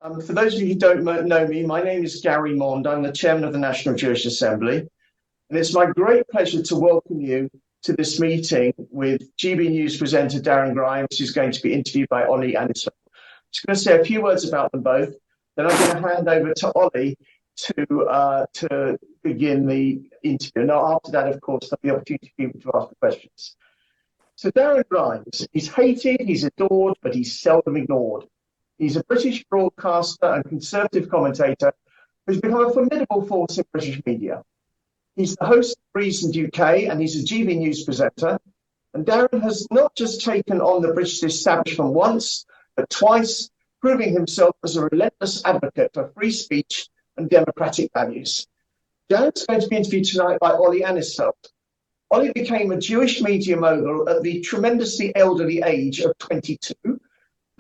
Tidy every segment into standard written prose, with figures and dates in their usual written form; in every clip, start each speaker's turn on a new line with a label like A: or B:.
A: For those of you who don't know me, my name is Gary Mond. I'm the chairman of the National Jewish Assembly. And it's my great pleasure to welcome you to this meeting with GB News presenter Darren Grimes, who's going to be interviewed by Ollie Anisfeld. I'm just going to say a few words about them both. Then I'm going to hand over to Ollie to begin the interview. Now, after that, of course, there'll be opportunity for people to ask the questions. So Darren Grimes, he's hated, he's adored, but he's seldom ignored. He's a British broadcaster and conservative commentator who's become a formidable force in British media. He's the host of Reasoned UK and he's a GB News presenter. And Darren has not just taken on the British establishment once, but twice, proving himself as a relentless advocate for free speech and democratic values. Darren's going to be interviewed tonight by Ollie Anisfeld. Ollie became a Jewish media mogul at the tremendously elderly age of 22,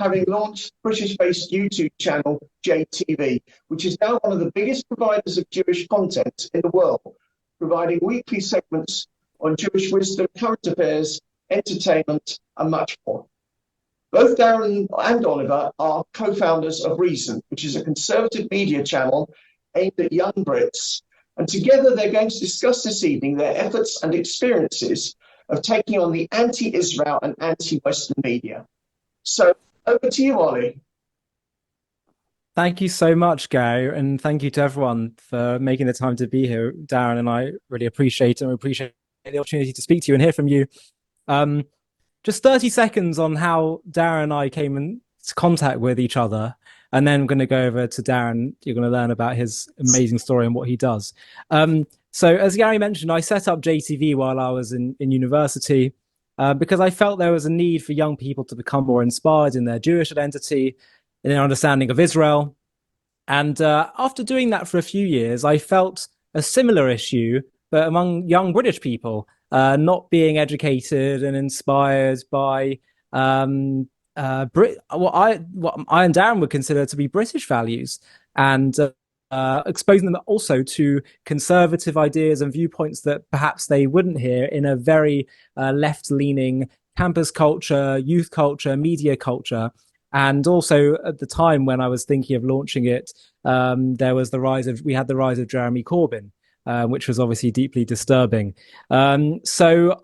A: having launched British-based YouTube channel JTV, which is now one of the biggest providers of Jewish content in the world, providing weekly segments on Jewish wisdom, current affairs, entertainment, and much more. Both Darren and Oliver are co-founders of Reason, which is a conservative media channel aimed at young Brits. And together they're going to discuss this evening their efforts and experiences of taking on the anti-Israel and anti-Western media. So over to you, Ollie.
B: Thank you so much, Gary, and thank you to everyone for making the time to be here. Darren and I really appreciate it, and we appreciate the opportunity to speak to you and hear from you. Just 30 seconds on how Darren and I came into contact with each other, and then I'm going to go over to Darren. You're going to learn about his amazing story and what he does. So as Gary mentioned, I set up JTV while I was in university because I felt there was a need for young people to become more inspired in their Jewish identity, in their understanding of Israel. And after doing that for a few years, I felt a similar issue, but among young British people, not being educated and inspired by what I and Darren would consider to be British values, and exposing them also to conservative ideas and viewpoints that perhaps they wouldn't hear in a very left-leaning campus culture, youth culture, media culture. And also at the time when I was thinking of launching it, there was we had the rise of Jeremy Corbyn, which was obviously deeply disturbing. So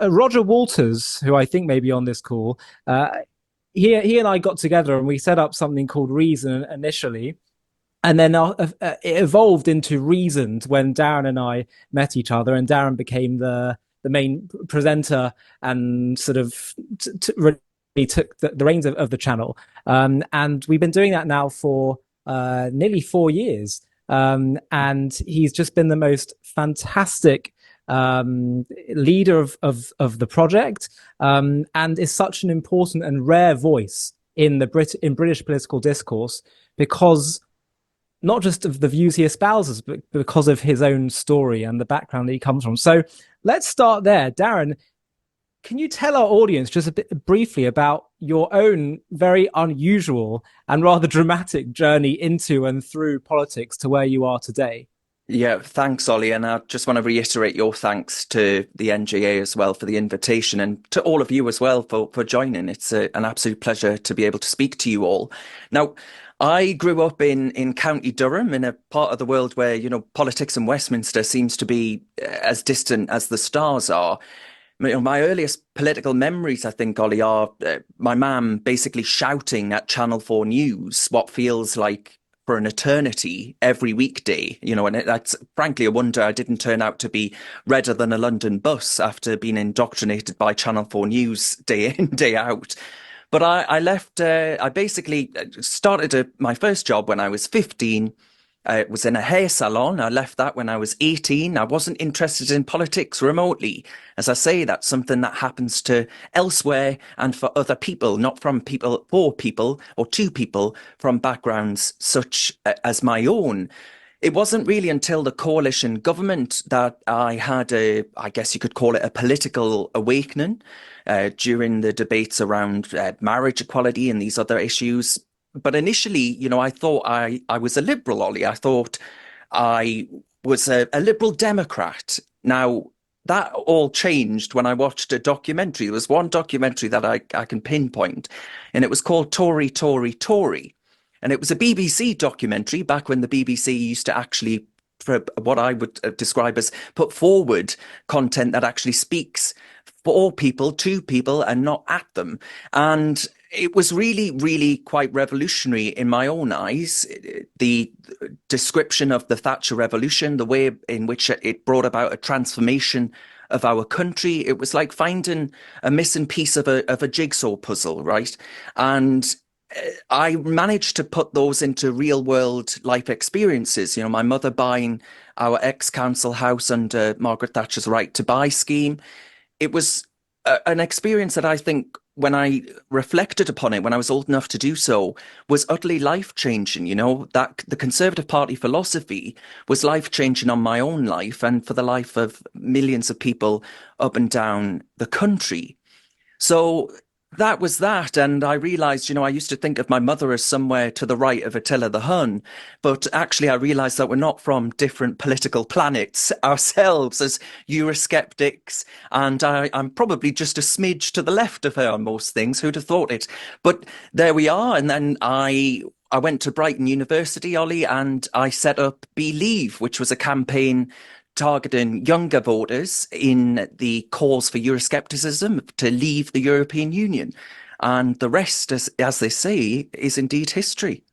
B: Roger Walters, who I think may be on this call, he and I got together and we set up something called Reason initially. And then it evolved into Reasoned when Darren and I met each other, and Darren became the main presenter and sort of really took the reins of the channel. And we've been doing that now for nearly 4 years. And he's just been the most fantastic leader of the project, and is such an important and rare voice in British political discourse, because not just of the views he espouses, but because of his own story and the background that he comes from. So let's start there. Darren, can you tell our audience just a bit briefly about your own very unusual and rather dramatic journey into and through politics to where you are today?
C: Yeah, thanks, Ollie. And I just want to reiterate your thanks to the NJA as well for the invitation, and to all of you as well for joining. It's an absolute pleasure to be able to speak to you all. Now, I grew up in County Durham, in a part of the world where, politics in Westminster seems to be as distant as the stars are. My earliest political memories, I think, Ollie, are my mum basically shouting at Channel 4 News what feels like for an eternity every weekday, and that's frankly a wonder I didn't turn out to be redder than a London bus after being indoctrinated by Channel 4 News day in, day out. But I left, I basically started my first job when I was 15. It was in a hair salon. I left that when I was 18. I wasn't interested in politics remotely. As I say, that's something that happens to elsewhere and for other people, not from people, for people, or to people from backgrounds such as my own. It wasn't really until the coalition government that I had I guess you could call it a political awakening during the debates around marriage equality and these other issues. But initially, I thought I was a liberal, Ollie. I thought I was a liberal Democrat. Now, that all changed when I watched a documentary. There was one documentary that I can pinpoint, and it was called Tory, Tory, Tory. And it was a BBC documentary back when the BBC used to actually, for what I would describe as, put forward content that actually speaks for people, to people, and not at them. And it was really, really quite revolutionary in my own eyes. The description of the Thatcher Revolution, the way in which it brought about a transformation of our country, it was like finding a missing piece of a jigsaw puzzle, right? And I managed to put those into real world life experiences. You know, my mother buying our ex-council house under Margaret Thatcher's Right to Buy scheme. It was an experience that I think, when I reflected upon it, when I was old enough to do so, was utterly life-changing. You know, that the Conservative Party philosophy was life-changing on my own life and for the life of millions of people up and down the country. So that was that. And I realized, you know, I used to think of my mother as somewhere to the right of Attila the Hun, but actually I realized that we're not from different political planets ourselves as Eurosceptics. And I'm probably just a smidge to the left of her on most things. Who'd have thought it? But there we are. And then I went to Brighton University, Ollie, and I set up Believe, which was a campaign targeting younger voters in the cause for Euroscepticism to leave the European Union. And the rest, as they say, is indeed history.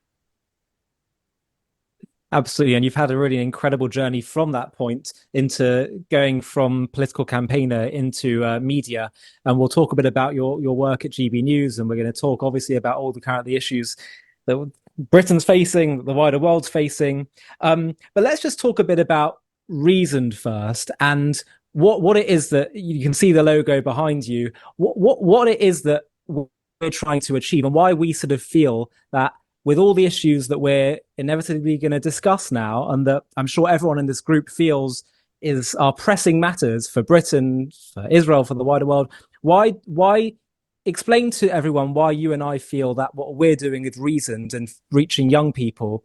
B: Absolutely. And you've had a really incredible journey from that point into going from political campaigner into media. And we'll talk a bit about your work at GB News. And we're going to talk, obviously, about all the current issues that Britain's facing, the wider world's facing. But let's just talk a bit about Reasoned first, and what it is that you can see the logo behind you, what it is that we're trying to achieve, and why we sort of feel that with all the issues that we're inevitably going to discuss now, and that I'm sure everyone in this group feels are pressing matters for Britain, for Israel, for the wider world. Why explain to everyone why you and I feel that what we're doing with Reasoned and reaching young people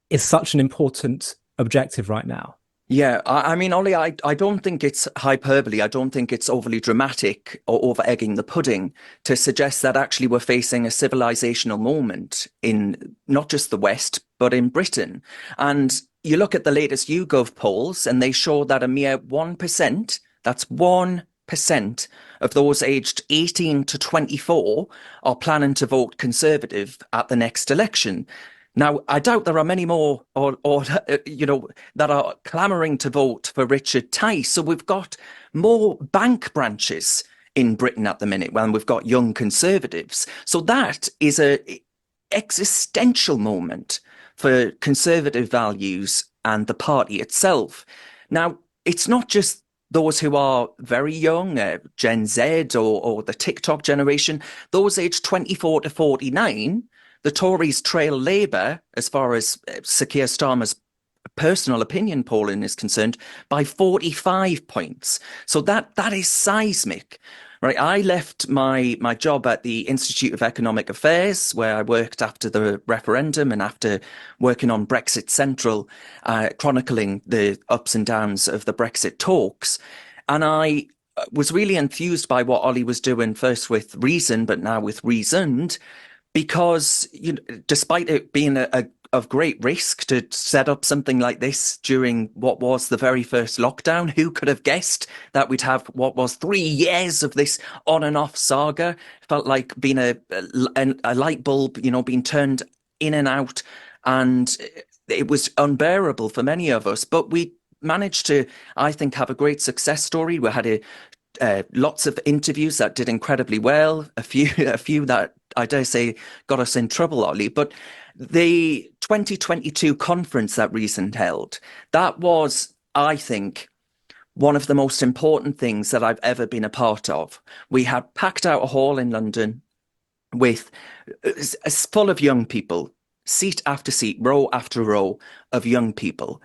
B: is such an important objective right now?
C: Yeah, I mean, Ollie, I don't think it's hyperbole. I don't think it's overly dramatic or over-egging the pudding to suggest that actually we're facing a civilizational moment in not just the West, but in Britain. And you look at the latest YouGov polls, and they show that a mere 1%, that's 1% of those aged 18 to 24 are planning to vote Conservative at the next election. Now, I doubt there are many more, or you know, that are clamouring to vote for Richard Tice. So we've got more bank branches in Britain at the minute when we've got young Conservatives. So that is a existential moment for Conservative values and the party itself. Now, it's not just those who are very young, Gen Z or the TikTok generation, those aged 24 to 49. The Tories trail Labour, as far as Sir Keir Starmer's personal opinion polling is concerned, by 45 points. So that is seismic, right? I left my job at the Institute of Economic Affairs, where I worked after the referendum and after working on Brexit Central, chronicling the ups and downs of the Brexit talks. And I was really enthused by what Ollie was doing, first with Reason, but now with Reasoned, because, you know, despite it being of great risk to set up something like this during what was the very first lockdown, who could have guessed that we'd have what was 3 years of this on and off saga? It felt like being a light bulb, you know, being turned in and out, and it was unbearable for many of us. But we managed to, I think, have a great success story. We had lots of interviews that did incredibly well, a few that I dare say got us in trouble, Ollie. But the 2022 conference that Reasoned held, that was, I think, one of the most important things that I've ever been a part of. We had packed out a hall in London with full of young people, seat after seat, row after row of young people,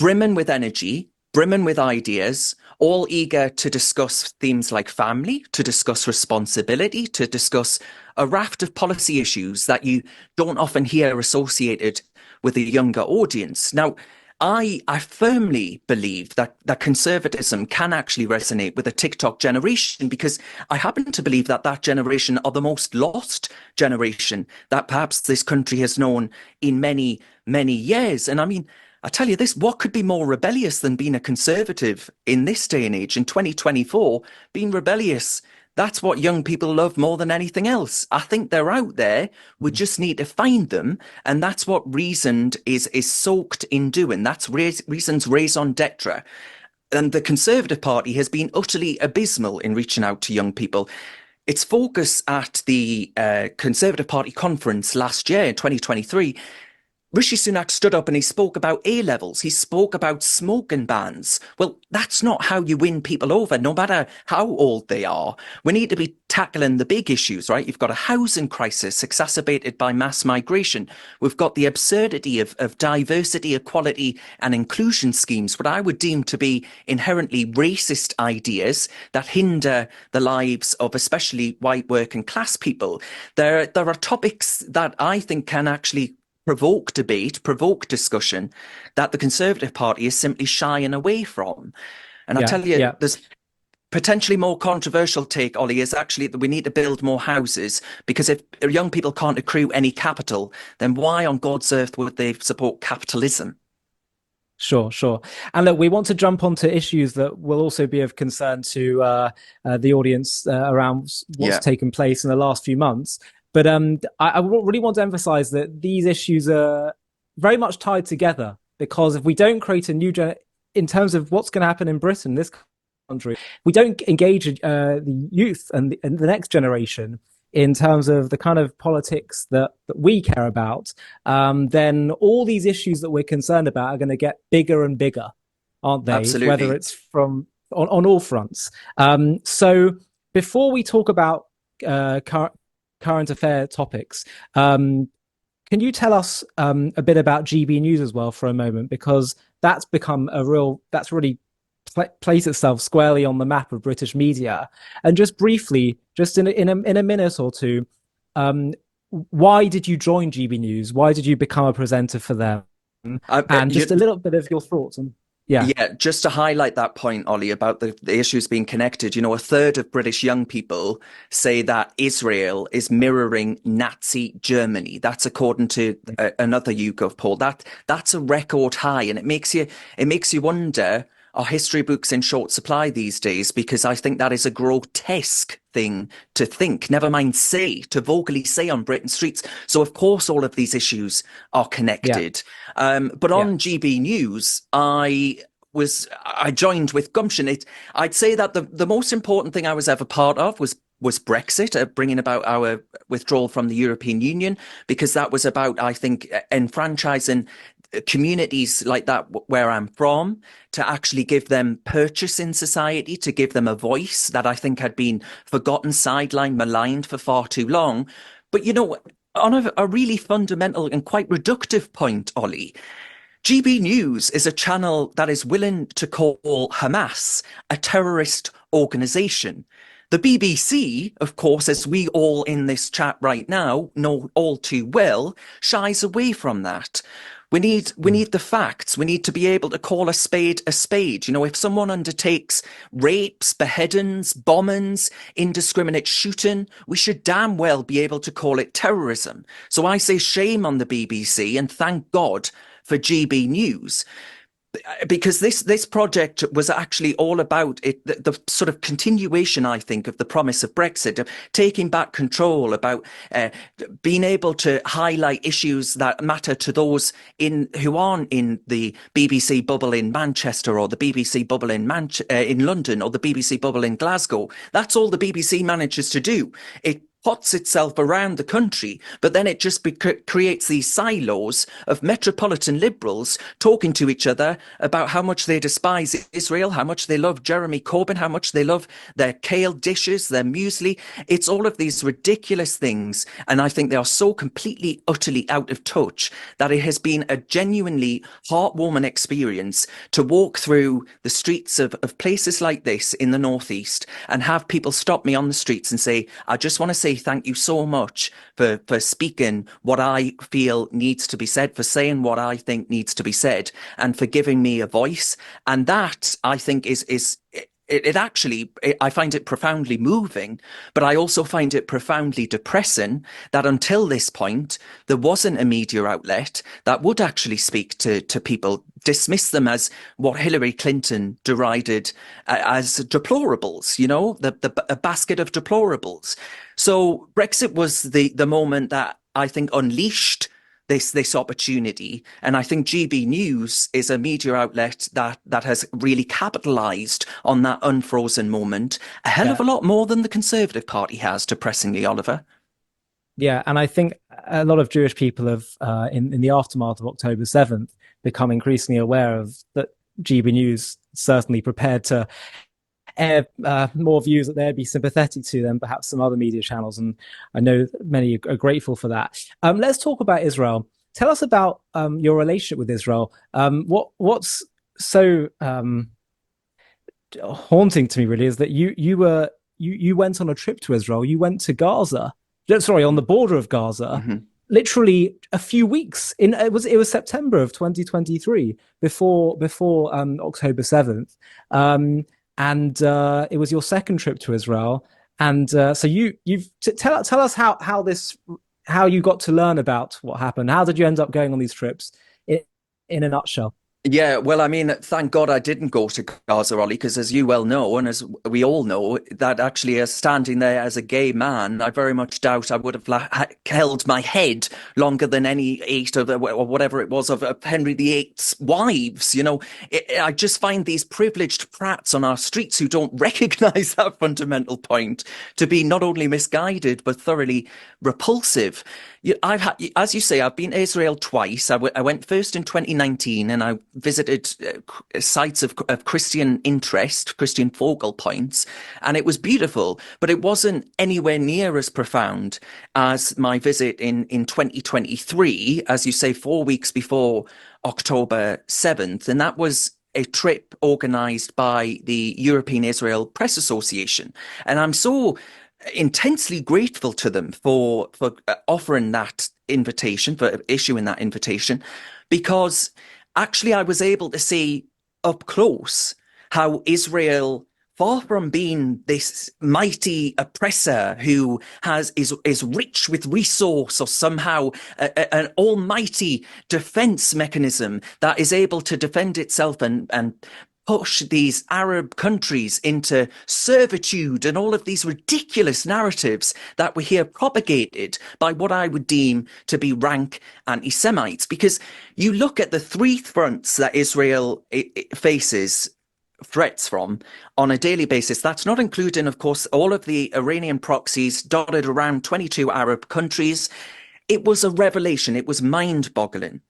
C: brimming with energy, brimming with ideas, all eager to discuss themes like family, to discuss responsibility, to discuss a raft of policy issues that you don't often hear associated with a younger audience. Now, I firmly believe that conservatism can actually resonate with a TikTok generation, because I happen to believe that generation are the most lost generation that perhaps this country has known in many, many years. And I mean, I tell you this, what could be more rebellious than being a conservative in this day and age, in 2024? Being rebellious, that's what young people love more than anything else. I think they're out there. We just need to find them. And that's what Reasoned is soaked in doing. That's Reasoned's raison d'etre. And the Conservative Party has been utterly abysmal in reaching out to young people. Its focus at the Conservative Party conference last year in 2023, Rishi Sunak stood up and he spoke about A-levels. He spoke about smoking bans. Well, that's not how you win people over, no matter how old they are. We need to be tackling the big issues, right? You've got a housing crisis exacerbated by mass migration. We've got the absurdity of diversity, equality and inclusion schemes, what I would deem to be inherently racist ideas that hinder the lives of especially white working class people. There are topics that I think can actually provoke debate, provoke discussion, that the Conservative Party is simply shying away from. And I tell you, there's potentially more controversial take, Ollie, is actually that we need to build more houses, because if young people can't accrue any capital, then why on God's earth would they support capitalism?
B: Sure. And look, we want to jump onto issues that will also be of concern to the audience around what's taken place in the last few months. But I really want to emphasize that these issues are very much tied together, because if we don't create a new in terms of what's going to happen in Britain, this country, we don't engage the youth and the next generation in terms of the kind of politics that we care about, then all these issues that we're concerned about are going to get bigger and bigger, aren't they?
C: Absolutely.
B: Whether it's from on all fronts. So before we talk about current affair topics, can you tell us a bit about GB News as well for a moment, because that's become that's really placed itself squarely on the map of British media. And just briefly, just in a minute or two, why did you join GB News? Why did you become a presenter for them? And just a little bit of your thoughts on.
C: Yeah, just to highlight that point, Ollie, about the issues being connected, you know, a third of British young people say that Israel is mirroring Nazi Germany. That's according to another YouGov poll. That's a record high, and it makes you wonder, are history books in short supply these days? Because I think that is a grotesque thing to think, never mind to vocally say on Britain streets. So of course all of these issues are connected. But on GB News, I joined with gumption. I'd say that the most important thing I was ever part of was Brexit, bringing about our withdrawal from the European Union, because that was about, I think, enfranchising communities like that where I'm from, to actually give them purchase in society, to give them a voice that I think had been forgotten, sidelined, maligned for far too long. But, you know, on a really fundamental and quite reductive point, Ollie, GB News is a channel that is willing to call Hamas a terrorist organization. The BBC, of course, as we all in this chat right now know all too well, shies away from that. We need the facts. We need to be able to call a spade a spade. You know, if someone undertakes rapes, beheadings, bombings, indiscriminate shooting, we should damn well be able to call it terrorism. So I say shame on the BBC, and thank God for GB News. Because this project was actually all about the sort of continuation, I think, of the promise of Brexit, of taking back control, about being able to highlight issues that matter to those who aren't in the BBC bubble in Manchester, or the BBC bubble in London, or the BBC bubble in Glasgow. That's all the BBC manages to do. It pots itself around the country, but then it just creates these silos of metropolitan liberals talking to each other about how much they despise Israel, how much they love Jeremy Corbyn, how much they love their kale dishes, their muesli. It's all of these ridiculous things, and I think they are so completely, utterly out of touch that it has been a genuinely heartwarming experience to walk through the streets of places like this in the Northeast and have people stop me on the streets and say, I just want to say say thank you so much for speaking what I feel needs to be said, for saying what I think needs to be said, and for giving me a voice. And that, I think, I find it profoundly moving, but I also find it profoundly depressing that until this point, there wasn't a media outlet that would actually speak to people, dismiss them as what Hillary Clinton derided as deplorables, a basket of deplorables. So Brexit was the moment that I think unleashed this opportunity. And I think GB News is a media outlet that has really capitalized on that unfrozen moment a hell of a lot more than the Conservative Party has, depressingly, Oliver.
B: Yeah, and I think a lot of Jewish people have, in the aftermath of October 7th, become increasingly aware of that GB News certainly prepared to air more views that they'd be sympathetic to than perhaps some other media channels. And I know many are grateful for that. Let's talk about Israel. Tell us about your relationship with Israel. What's so haunting to me really is that you went on a trip to Israel. You went to Gaza. Sorry, on the border of Gaza. Mm-hmm. Literally a few weeks in. It was September of 2023 before October 7th. And it was your second trip to Israel, and so tell us how you got to learn about what happened. How did you end up going on these trips, in a nutshell?
C: Yeah, well, I mean, thank God I didn't go to Gaza, Ollie, because as you well know, and as we all know, that actually as standing there as a gay man, I very much doubt I would have held my head longer than any eight or whatever it was of Henry VIII's wives. I just find these privileged prats on our streets who don't recognize that fundamental point to be not only misguided, but thoroughly repulsive. As you say, I've been to Israel twice. I went first in 2019, and I visited sites of Christian interest, Christian focal points, and it was beautiful, but it wasn't anywhere near as profound as my visit in 2023, as you say, 4 weeks before October 7th. And that was a trip organized by the European Israel Press Association. And I'm so intensely grateful to them for offering that invitation, for issuing that invitation, because actually I was able to see up close how Israel, far from being this mighty oppressor who is rich with resource, or somehow an almighty defense mechanism that is able to defend itself and push these Arab countries into servitude and all of these ridiculous narratives that we hear propagated by what I would deem to be rank anti-Semites. Because you look at the three fronts that Israel faces threats from on a daily basis. That's not including, of course, all of the Iranian proxies dotted around 22 Arab countries. It was a revelation. It was mind-boggling.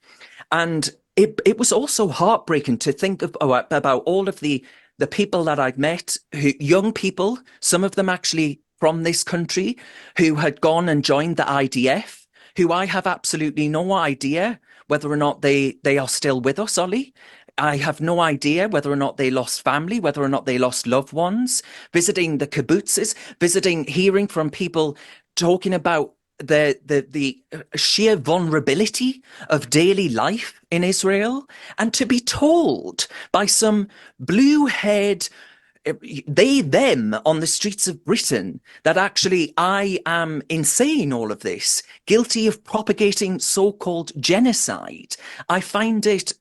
C: And it was also heartbreaking to think about all of the people that I'd met, young people, some of them actually from this country, who had gone and joined the IDF, who I have absolutely no idea whether or not they are still with us, Ollie. I have no idea whether or not they lost family, whether or not they lost loved ones, visiting the kibbutzes, hearing from people talking about the sheer vulnerability of daily life in Israel, and to be told by some blue-haired them on the streets of Britain that actually I am insane, all of this, guilty of propagating so-called genocide. I find it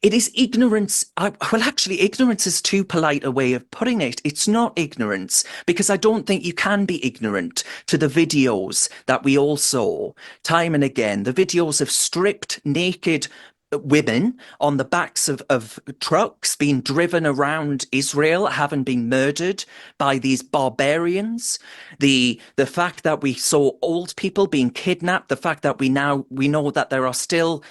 C: is ignorance. Ignorance is too polite a way of putting it. It's not ignorance, because I don't think you can be ignorant to the videos that we all saw time and again. The videos of stripped, naked women on the backs of trucks being driven around Israel, having been murdered by these barbarians. The fact that we saw old people being kidnapped, the fact that we know that there are still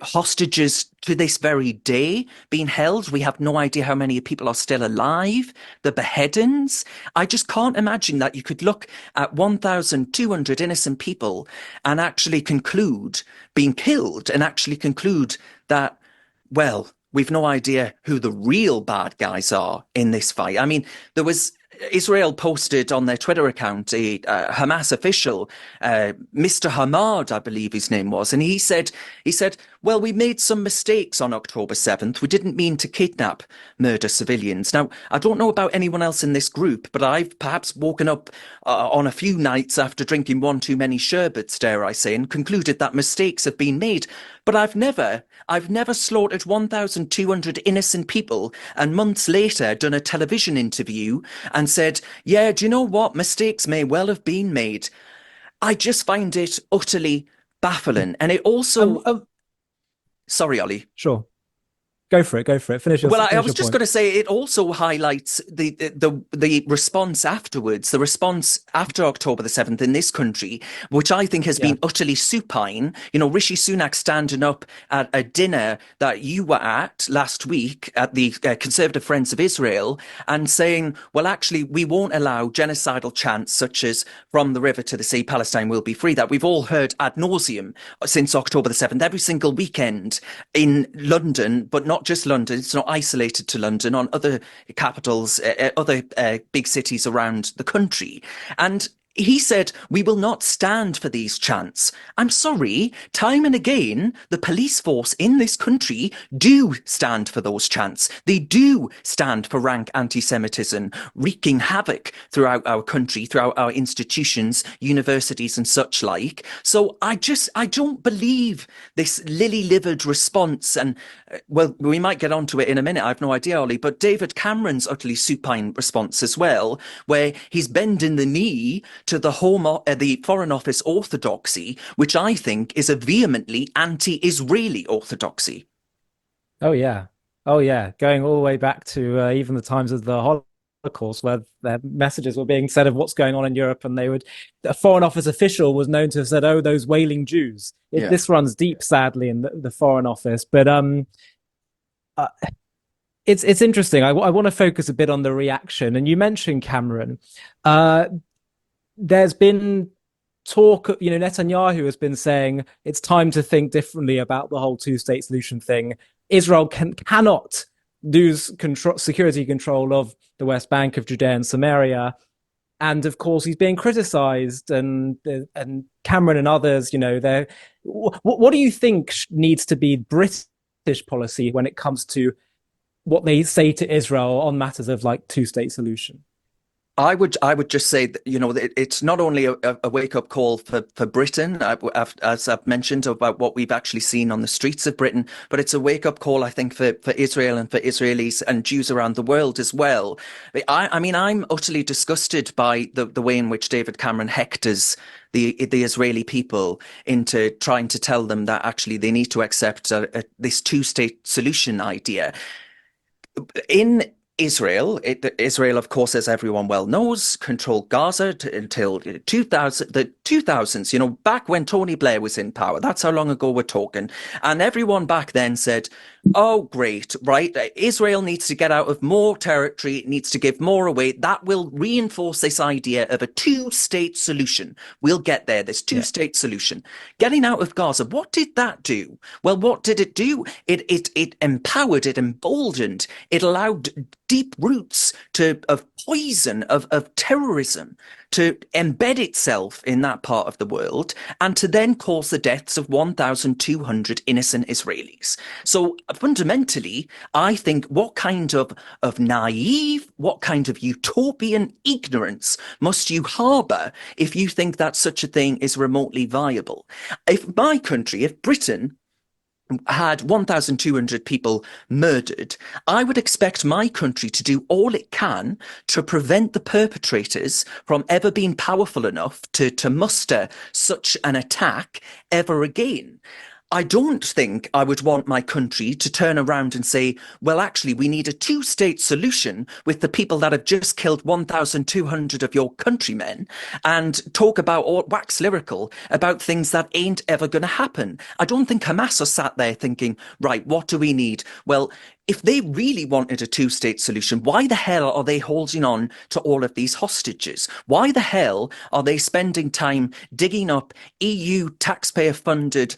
C: hostages to this very day being held. We have no idea how many people are still alive. The beheadings. I just can't imagine that you could look at 1,200 innocent people and actually conclude being killed and actually conclude that, well, we've no idea who the real bad guys are in this fight. I mean, there was Israel posted on their Twitter account a Hamas official, Mr. Hamad, I believe his name was, and he said, well, we made some mistakes on October 7th. We didn't mean to kidnap, murder civilians. Now, I don't know about anyone else in this group, but I've perhaps woken up on a few nights after drinking one too many sherbets, dare I say, and concluded that mistakes have been made. But I've never slaughtered 1,200 innocent people and months later done a television interview and said, yeah, do you know what? Mistakes may well have been made. I just find it utterly baffling. And it also... Sorry, Ollie.
B: Sure. Go for it. Finish your
C: I was
B: your
C: just
B: point.
C: going to say it also highlights the response afterwards, the response after October the 7th in this country, which I think has been utterly supine. You know, Rishi Sunak standing up at a dinner that you were at last week at the Conservative Friends of Israel and saying, well, actually, we won't allow genocidal chants such as from the river to the sea, Palestine will be free, that we've all heard ad nauseum since October the 7th, every single weekend in London, but not just London. It's not isolated to London, on other capitals, other big cities around the country. And he said, we will not stand for these chants. I'm sorry, time and again, the police force in this country do stand for those chants. They do stand for rank anti-Semitism, wreaking havoc throughout our country, throughout our institutions, universities and such like. So I don't believe this lily-livered response. And, well, we might get onto it in a minute, I've no idea, Ollie, but David Cameron's utterly supine response as well, where he's bending the knee to the Foreign Office orthodoxy, which I think is a vehemently anti-Israeli orthodoxy.
B: Oh yeah, going all the way back to even the times of the Holocaust, where their messages were being said of what's going on in Europe, and a Foreign Office official was known to have said, "Oh, those wailing Jews." This runs deep, sadly, in the Foreign Office, but it's interesting. I want to focus a bit on the reaction, and you mentioned Cameron. There's been talk, Netanyahu has been saying it's time to think differently about the whole two-state solution thing. Israel cannot lose security control of the West Bank, of Judea and Samaria. And of course, he's being criticized, and Cameron and others, what do you think needs to be British policy when it comes to what they say to Israel on matters of like two-state solution?
C: I would just say that, it's not only a wake-up call for Britain, as I've mentioned, about what we've actually seen on the streets of Britain, but it's a wake-up call, I think, for Israel and for Israelis and Jews around the world as well. I mean, I'm utterly disgusted by the way in which David Cameron hectors the Israeli people into trying to tell them that actually they need to accept this two-state solution idea. In Israel, of course, as everyone well knows, controlled Gaza until the 2000s, back when Tony Blair was in power. That's how long ago we're talking. And everyone back then said, oh, great, right? Israel needs to get out of more territory, it needs to give more away. That will reinforce this idea of a two-state solution. We'll get there, this two-state solution. Getting out of Gaza, what did that do? Well, what did it do? It empowered, it emboldened, it allowed deep roots of poison, of terrorism, to embed itself in that part of the world and to then cause the deaths of 1,200 innocent Israelis. So fundamentally, I think what kind of naive, what kind of utopian ignorance must you harbour if you think that such a thing is remotely viable? If my country, if Britain, had 1,200 people murdered, I would expect my country to do all it can to prevent the perpetrators from ever being powerful enough to muster such an attack ever again. I don't think I would want my country to turn around and say, well, actually, we need a two-state solution with the people that have just killed 1,200 of your countrymen, and talk about wax lyrical about things that ain't ever going to happen. I don't think Hamas are sat there thinking, right, what do we need? Well, if they really wanted a two-state solution, why the hell are they holding on to all of these hostages? Why the hell are they spending time digging up EU taxpayer-funded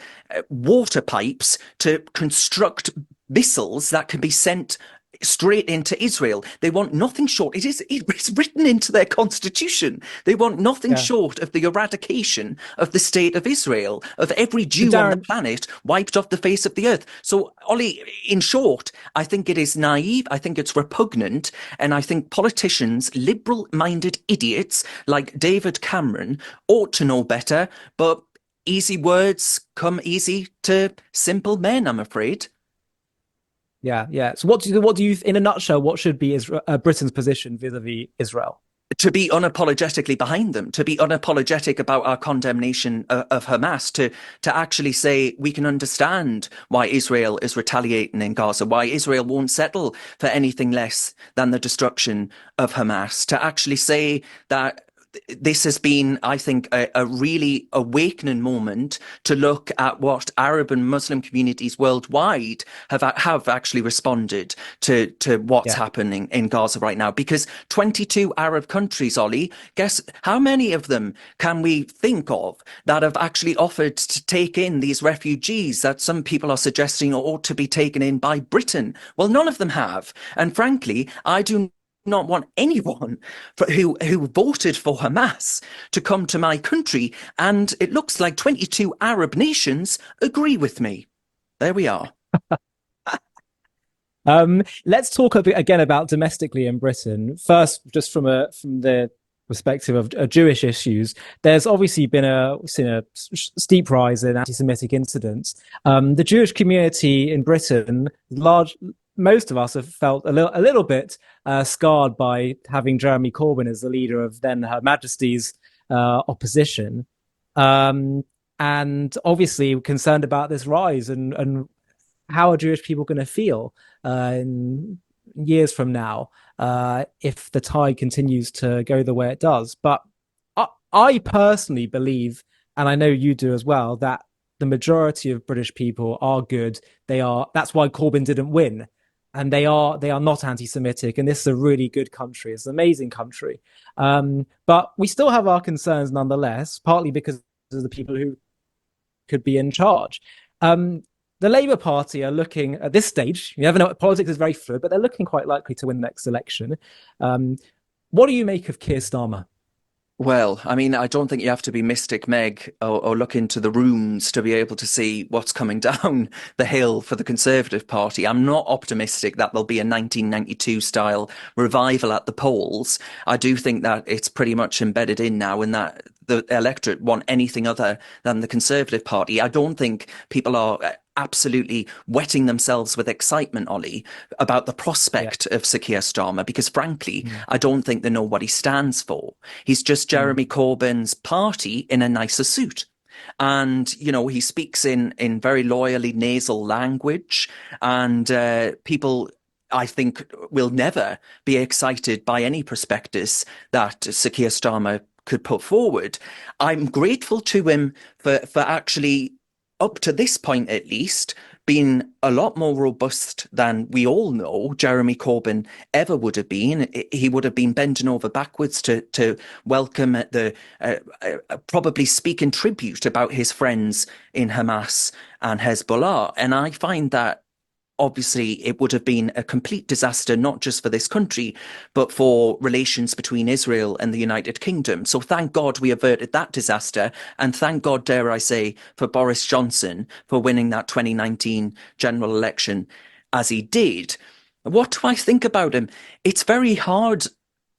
C: water pipes to construct missiles that can be sent straight into Israel. They want nothing short. It's written into their constitution. They want nothing short of the eradication of the state of Israel, of every Jew on the planet wiped off the face of the earth. So, Ollie, in short, I think it is naive. I think it's repugnant. And I think politicians, liberal-minded idiots like David Cameron, ought to know better. But easy words come easy to simple men, I'm afraid.
B: Yeah. So what do you, in a nutshell, what should be Britain's position vis-a-vis Israel?
C: To be unapologetically behind them, to be unapologetic about our condemnation of Hamas, to actually say we can understand why Israel is retaliating in Gaza, why Israel won't settle for anything less than the destruction of Hamas, to actually say that this has been, I think, a really awakening moment to look at what Arab and Muslim communities worldwide have actually responded to what's happening in Gaza right now. Because 22 Arab countries, Ollie, guess how many of them can we think of that have actually offered to take in these refugees that some people are suggesting ought to be taken in by Britain? Well, none of them have. And frankly, I do not want anyone who voted for Hamas to come to my country. And it looks like 22 Arab nations agree with me. There we are.
B: Let's talk a bit again about domestically in Britain. First, just from the perspective of Jewish issues, there's obviously been seen a steep rise in anti-Semitic incidents. The Jewish community in Britain, most of us have felt a little bit scarred by having Jeremy Corbyn as the leader of then Her Majesty's opposition, and obviously concerned about this rise and how are Jewish people going to feel in years from now if the tide continues to go the way it does. But I personally believe, and I know you do as well, that the majority of British people are good. That's why Corbyn didn't win. And they are not anti-Semitic, and this is a really good country. It's an amazing country, but we still have our concerns nonetheless. Partly because of the people who could be in charge. The Labour Party are looking at this stage. You never know. Politics is very fluid, but they're looking quite likely to win the next election. What do you make of Keir Starmer?
C: Well, I mean, I don't think you have to be Mystic Meg or look into the rooms to be able to see what's coming down the hill for the Conservative Party. I'm not optimistic that there'll be a 1992 style revival at the polls. I do think that it's pretty much embedded in now, and that the electorate want anything other than the Conservative Party. I don't think people are absolutely wetting themselves with excitement, Ollie, about the prospect of Sir Keir Starmer, because frankly, I don't think they know what he stands for. He's just Jeremy Corbyn's party in a nicer suit. And, you know, he speaks in very loyally nasal language, and people, I think, will never be excited by any prospectus that Sir Keir Starmer could put forward. I'm grateful to him for actually, up to this point at least, been a lot more robust than we all know Jeremy Corbyn ever would have been. He would have been bending over backwards to welcome the probably speak in tribute about his friends in Hamas and Hezbollah. And I find that obviously it would have been a complete disaster, not just for this country, but for relations between Israel and the United Kingdom. So thank God we averted that disaster. And thank God, dare I say, for Boris Johnson for winning that 2019 general election as he did. What do I think about him? It's very hard,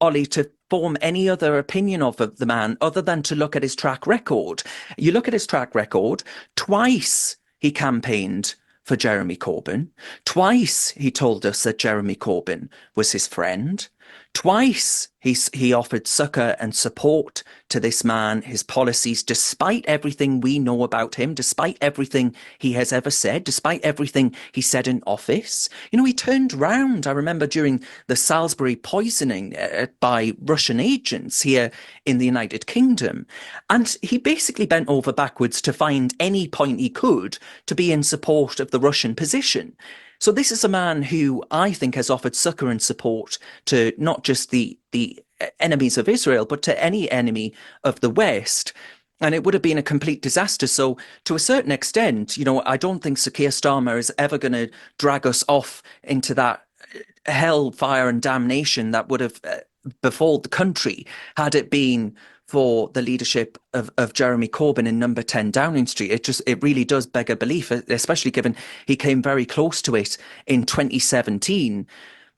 C: Ollie, to form any other opinion of the man other than to look at his track record. You look at his track record, twice he campaigned for Jeremy Corbyn. Twice he told us that Jeremy Corbyn was his friend. Twice he offered succor and support to this man, his policies, despite everything we know about him, despite everything he has ever said, despite everything he said in office. You know, he turned round, I remember, during the Salisbury poisoning by Russian agents here in the United Kingdom. And he basically bent over backwards to find any point he could to be in support of the Russian position. So this is a man who I think has offered succor and support to not just the enemies of Israel, but to any enemy of the West. And it would have been a complete disaster. So to a certain extent, you know, I don't think Sir Keir Starmer is ever going to drag us off into that hell, fire, and damnation that would have befalled the country had it been for the leadership of Jeremy Corbyn in number 10 Downing Street. It really does beg a belief, especially given he came very close to it in 2017.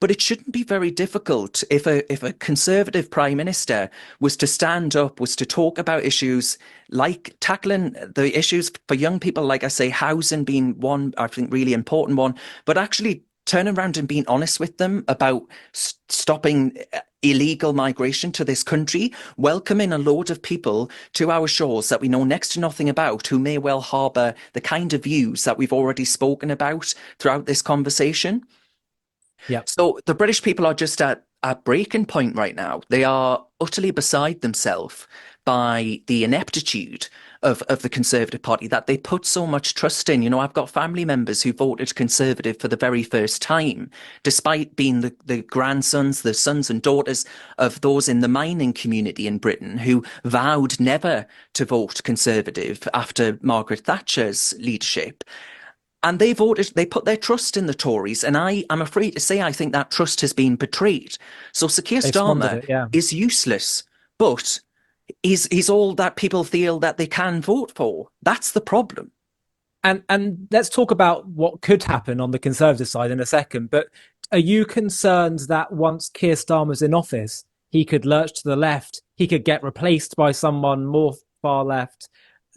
C: But it shouldn't be very difficult if a Conservative Prime Minister was to stand up, was to talk about issues like tackling the issues for young people, like I say, housing being one, I think, really important one, but actually turning around and being honest with them about stopping illegal migration to this country, welcoming a load of people to our shores that we know next to nothing about, who may well harbour the kind of views that we've already spoken about throughout this conversation.
B: Yeah.
C: So the British people are just at breaking point right now. They are utterly beside themselves by the ineptitude of the Conservative Party that they put so much trust in. You know, I've got family members who voted Conservative for the very first time, despite being the grandsons, the sons and daughters of those in the mining community in Britain who vowed never to vote Conservative after Margaret Thatcher's leadership. And they put their trust in the Tories. And I'm afraid to say, I think that trust has been betrayed. So Sir Keir Starmer is useless, but he's all that people feel that they can vote for. That's the problem.
B: And let's talk about what could happen on the Conservative side in a second. But are you concerned that once Keir Starmer's in office, he could lurch to the left, he could get replaced by someone more far left?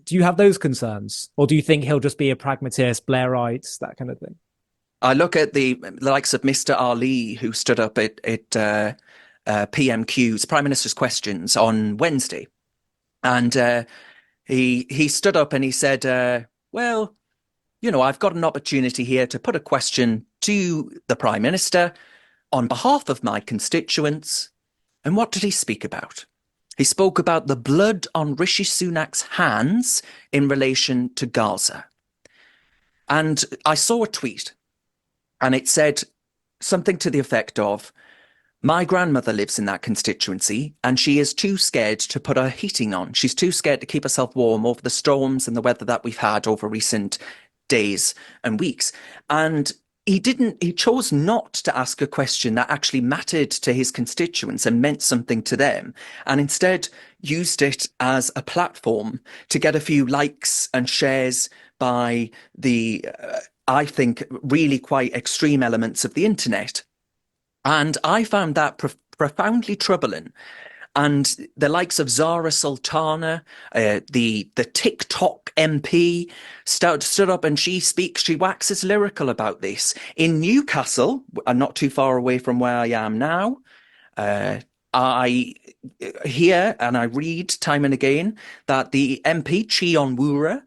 B: Do you have those concerns? Or do you think he'll just be a pragmatist, Blairite, that kind of thing?
C: I look at the likes of Mr. Ali, who stood up at PMQ's, Prime Minister's Questions, on Wednesday. And he stood up and he said, well, you know, I've got an opportunity here to put a question to the Prime Minister on behalf of my constituents. And what did he speak about? He spoke about the blood on Rishi Sunak's hands in relation to Gaza. And I saw a tweet and it said something to the effect of, my grandmother lives in that constituency and she is too scared to put her heating on. She's too scared to keep herself warm over the storms and the weather that we've had over recent days and weeks. And he chose not to ask a question that actually mattered to his constituents and meant something to them, and instead used it as a platform to get a few likes and shares by the, I think, really quite extreme elements of the internet. And I found that profoundly troubling. And the likes of Zara Sultana, the TikTok MP, stood up and she waxes lyrical about this. In Newcastle, and not too far away from where I am now, I hear and I read time and again that the MP, Chion Wura,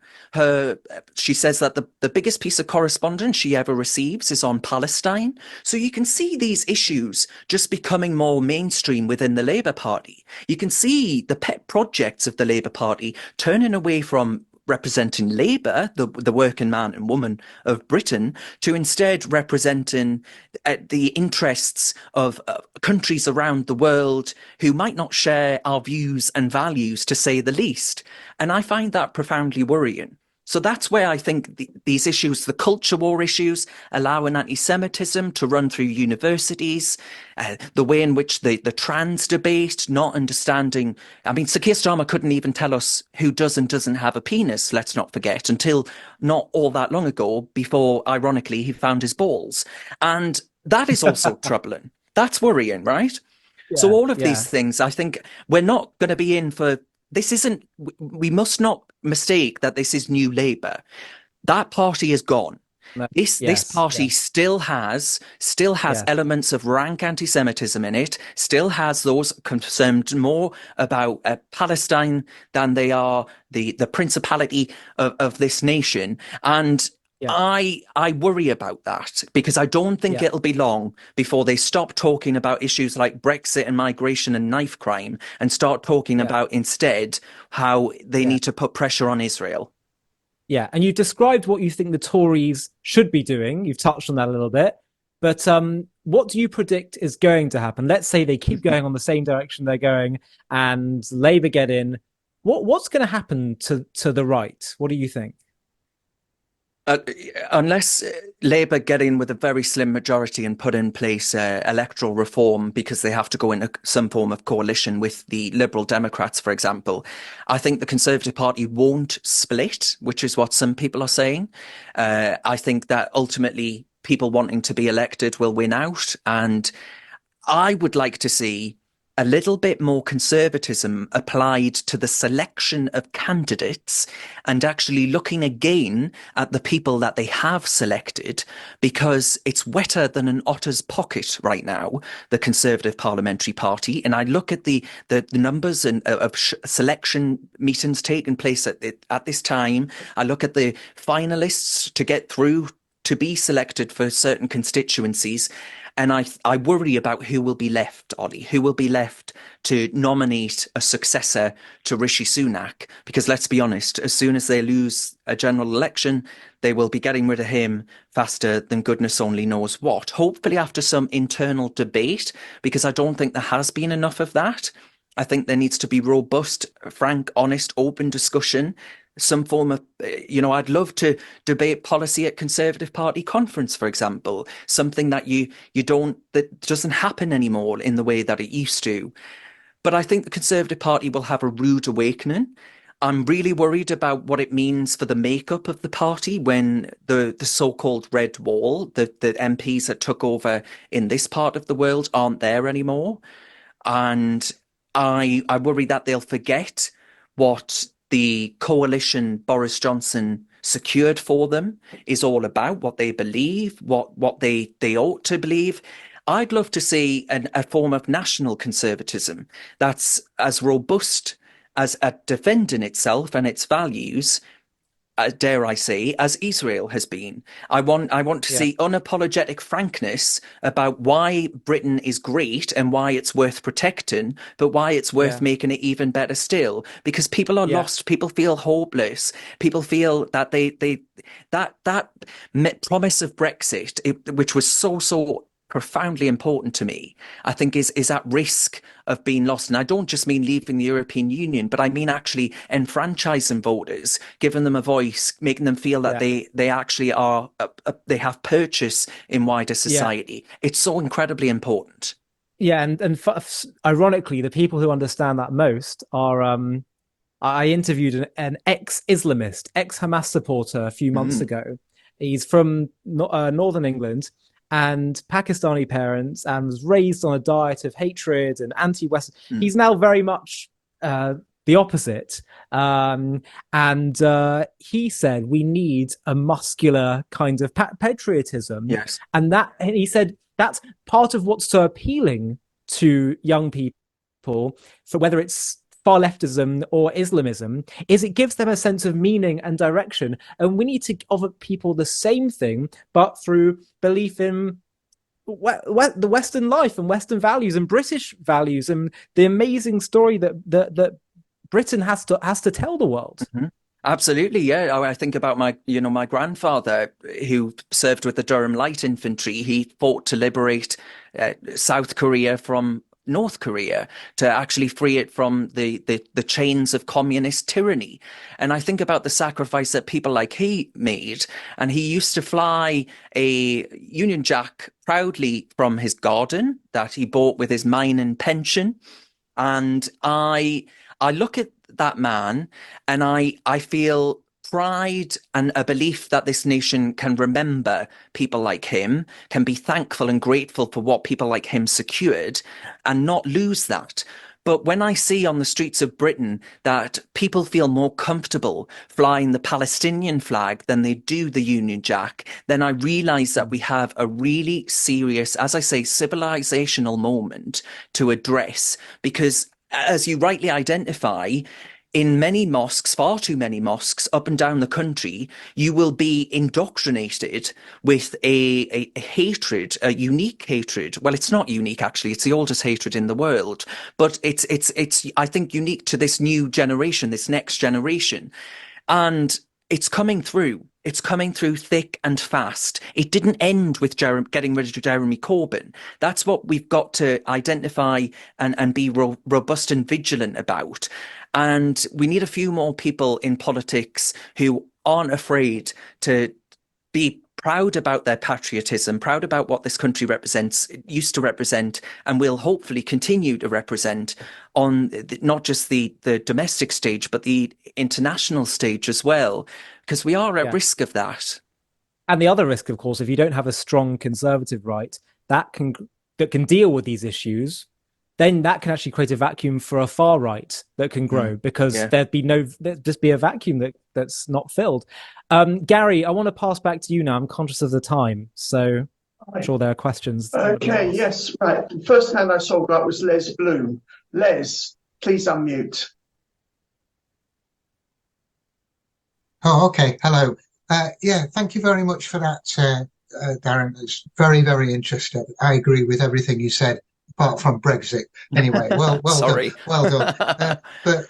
C: she says that the biggest piece of correspondence she ever receives is on Palestine. So you can see these issues just becoming more mainstream within the Labour Party. You can see the pet projects of the Labour Party turning away from representing Labour, the working man and woman of Britain, to instead representing the interests of countries around the world who might not share our views and values, to say the least. And I find that profoundly worrying. So that's where I think these issues, the culture war issues, allowing anti-Semitism to run through universities, the way in which the trans debate, not understanding. I mean, Sir Keir Starmer couldn't even tell us who does and doesn't have a penis, let's not forget, until not all that long ago, before, ironically, he found his balls. And that is also troubling. That's worrying, right? Yeah, so all of these things, I think we're not going to be in for. This isn't, we must not mistake that this is New Labour. That party is gone. This party still has elements of rank anti-Semitism in it, still has those concerned more about Palestine than they are the principality of this nation. And I worry about that, because I don't think it'll be long before they stop talking about issues like Brexit and migration and knife crime and start talking about instead how they need to put pressure on Israel.
B: Yeah, and you described what you think the Tories should be doing. You've touched on that a little bit. But what do you predict is going to happen? Let's say they keep going on the same direction they're going and Labour get in. What's going to happen to the right? What do you think?
C: Uh, unless Labour get in with a very slim majority and put in place electoral reform because they have to go into some form of coalition with the Liberal Democrats, for example, I think the Conservative Party won't split, which is what some people are saying. I think that ultimately people wanting to be elected will win out. And I would like to see a little bit more conservatism applied to the selection of candidates and actually looking again at the people that they have selected, because it's wetter than an otter's pocket right now, the Conservative Parliamentary Party. And I look at the numbers of selection meetings taking place at this time. I look at the finalists to get through to be selected for certain constituencies. And I worry about who will be left, Ollie, who will be left to nominate a successor to Rishi Sunak. Because let's be honest, as soon as they lose a general election, they will be getting rid of him faster than goodness only knows what. Hopefully after some internal debate, because I don't think there has been enough of that. I think there needs to be robust, frank, honest, open discussion, some form of, I'd love to debate policy at Conservative Party conference, for example, something that that doesn't happen anymore in the way that it used to. But I think the Conservative Party will have a rude awakening. I'm really worried about what it means for the makeup of the party when the so-called red wall, the MPs that took over in this part of the world aren't there anymore. And I worry that they'll forget what the coalition Boris Johnson secured for them is all about, what they believe, what they ought to believe. I'd love to see a form of national conservatism that's as robust as at defending itself and its values, dare I say, as Israel has been. I want to see unapologetic frankness about why Britain is great and why it's worth protecting, but why it's worth making it even better still. Because people are lost, people feel hopeless, people feel that that promise of Brexit, which was so profoundly important to me, I think is at risk of being lost. And I don't just mean leaving the European Union, but I mean actually enfranchising voters, giving them a voice, making them feel that they actually are, they have purchase in wider society. It's so incredibly important.
B: Yeah, and ironically, the people who understand that most are I interviewed an ex-Islamist, ex-Hamas supporter a few months ago. He's from Northern England and Pakistani parents and was raised on a diet of hatred and anti-Western. He's now very much the opposite. And he said, we need a muscular kind of patriotism.
C: Yes.
B: And he said, that's part of what's so appealing to young people, for whether it's far leftism or Islamism, is it gives them a sense of meaning and direction. And we need to offer people the same thing, but through belief in the Western life and Western values and British values and the amazing story that Britain has to tell the world.
C: Mm-hmm. Absolutely, yeah. I think about my grandfather who served with the Durham Light Infantry. He fought to liberate South Korea from North Korea, to actually free it from the chains of communist tyranny. And I think about the sacrifice that people like he made. And he used to fly a Union Jack proudly from his garden that he bought with his mining pension. And I look at that man and I feel pride and a belief that this nation can remember people like him, can be thankful and grateful for what people like him secured and not lose that. But when I see on the streets of Britain that people feel more comfortable flying the Palestinian flag than they do the Union Jack, then I realize that we have a really serious, as I say, civilizational moment to address. Because as you rightly identify, in many mosques, far too many mosques up and down the country, you will be indoctrinated with a hatred, a unique hatred. Well, it's not unique, actually. It's the oldest hatred in the world. But it's I think, unique to this new generation, this next generation. And it's coming through. It's coming through thick and fast. It didn't end with getting rid of Jeremy Corbyn. That's what we've got to identify and be robust and vigilant about. And we need a few more people in politics who aren't afraid to be proud about their patriotism, proud about what this country represents, used to represent, and will hopefully continue to represent on not just the domestic stage, but the international stage as well, because we are at risk of that.
B: And the other risk, of course, if you don't have a strong conservative right that can deal with these issues, then that can actually create a vacuum for a far right that can grow, because there'd just be a vacuum that's not filled. Gary, I want to pass back to you now. I'm conscious of the time, so I'm sure there are questions.
A: Okay, yes, right. The first hand I saw go up was Les Bloom. Les, please unmute.
D: Oh, okay. Hello. Yeah, thank you very much for that, Darren. It's very, very interesting. I agree with everything you said, apart from Brexit. Anyway, well
C: Sorry.
D: done. Well done. But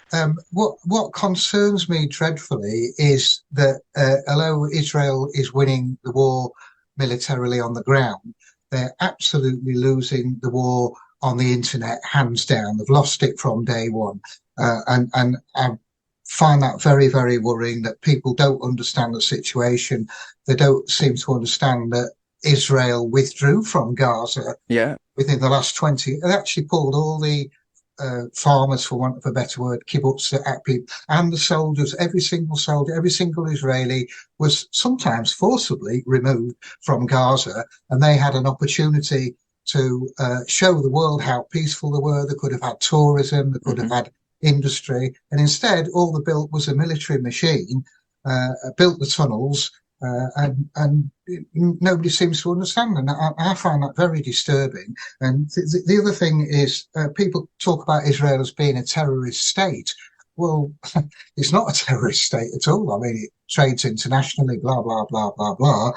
D: what concerns me dreadfully is that although Israel is winning the war militarily on the ground, they're absolutely losing the war on the internet, hands down. They've lost it from day one. And I find that very, very worrying that people don't understand the situation. They don't seem to understand that Israel withdrew from Gaza within the last 20. They actually pulled all the farmers, for want of a better word, kibbutz, and the soldiers. Every single soldier, every single Israeli was sometimes forcibly removed from Gaza, and they had an opportunity to show the world how peaceful they were. They could have had tourism, they could have had industry, and instead all they built was a military machine, built the tunnels, and nobody seems to understand. And I find that very disturbing. And the other thing is, people talk about Israel as being a terrorist state. Well, it's not a terrorist state at all. I mean, it trades internationally, blah, blah, blah, blah, blah.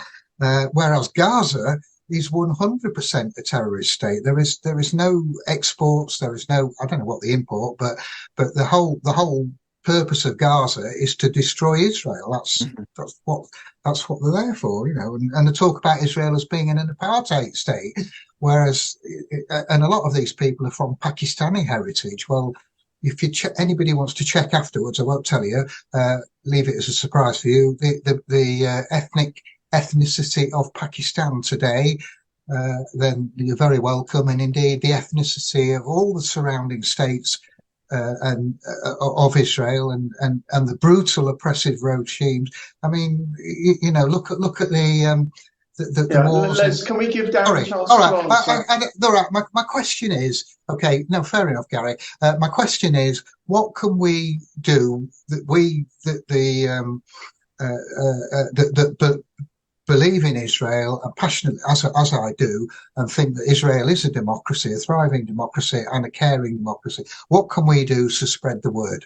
D: Whereas Gaza is 100% a terrorist state. There is no exports. There is no, I don't know what the import, but the whole purpose of Gaza is to destroy Israel. That's what they're there for, you know. And they talk about Israel as being in an apartheid state, whereas and a lot of these people are from Pakistani heritage. Well, if anybody wants to check afterwards, I won't tell you. Leave it as a surprise for you. The ethnicity of Pakistan today, then you're very welcome. And indeed, the ethnicity of all the surrounding states and of Israel and the brutal oppressive regimes. I mean, you know, look at the wars.
A: Les, can we give Darren a chance
D: all
A: to answer?
D: All right. My question is, okay, no, fair enough, Gary. My question is, what can we do that believe in Israel and passionately, as I do, and think that Israel is a democracy, a thriving democracy and a caring democracy? What can we do to spread the word?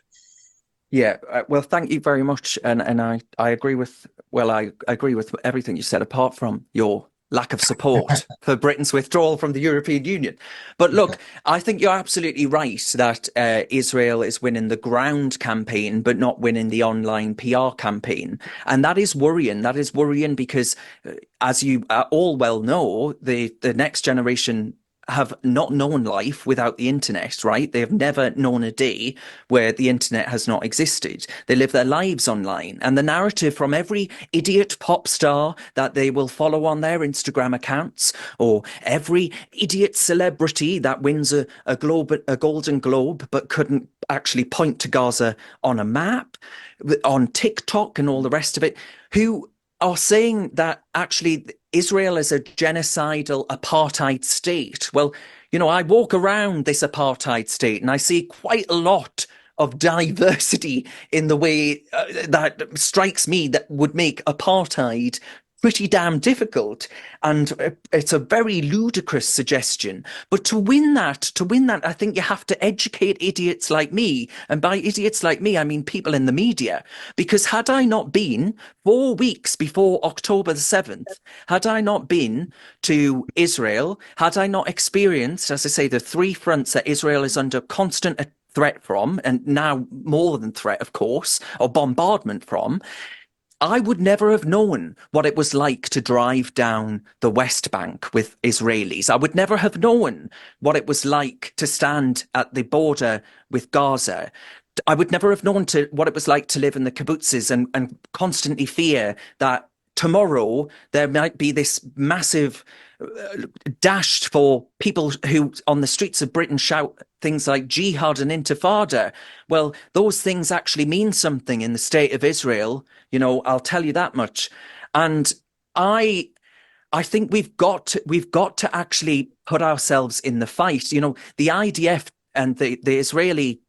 C: Yeah, well, thank you very much, and I agree with I agree with everything you said, apart from your lack of support for Britain's withdrawal from the European Union. But look, I think you're absolutely right that Israel is winning the ground campaign, but not winning the online PR campaign. And that is worrying. That is worrying because, as you all well know, the next generation have not known life without the internet, right? They have never known a day where the internet has not existed. They live their lives online. And the narrative from every idiot pop star that they will follow on their Instagram accounts, or every idiot celebrity that wins a Golden Globe but couldn't actually point to Gaza on a map, on TikTok and all the rest of it, who are saying that actually Israel is a genocidal apartheid state. Well, you know, I walk around this apartheid state and I see quite a lot of diversity in the way that strikes me that would make apartheid pretty damn difficult. And it's a very ludicrous suggestion. But to win that, I think you have to educate idiots like me. And by idiots like me, I mean people in the media. Because had I not been 4 weeks before October the 7th, had I not been to Israel, had I not experienced, as I say, the three fronts that Israel is under constant threat from, and now more than threat, of course, or bombardment from, I would never have known what it was like to drive down the West Bank with Israelis. I would never have known what it was like to stand at the border with Gaza. I would never have known what it was like to live in the kibbutzes and constantly fear that tomorrow there might be this massive dash for people who on the streets of Britain shout things like jihad and intifada. Well, those things actually mean something in the state of Israel. I'll tell you that much. And I think we've got to actually put ourselves in the fight. The IDF and the Israeli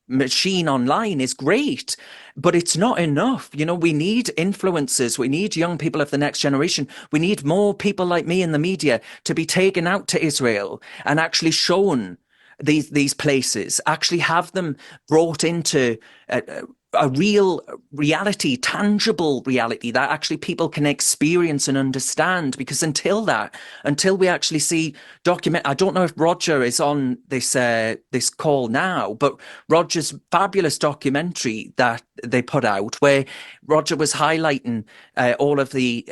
C: machine online is great, but it's not enough. We need influencers. We need young people of the next generation. We need more people like me in the media to be taken out to Israel and actually shown these places, actually have them brought into a real reality, tangible reality that actually people can experience and understand. Because until we actually see I don't know if Roger is on this call now, but Roger's fabulous documentary that they put out, where Roger was highlighting all of the,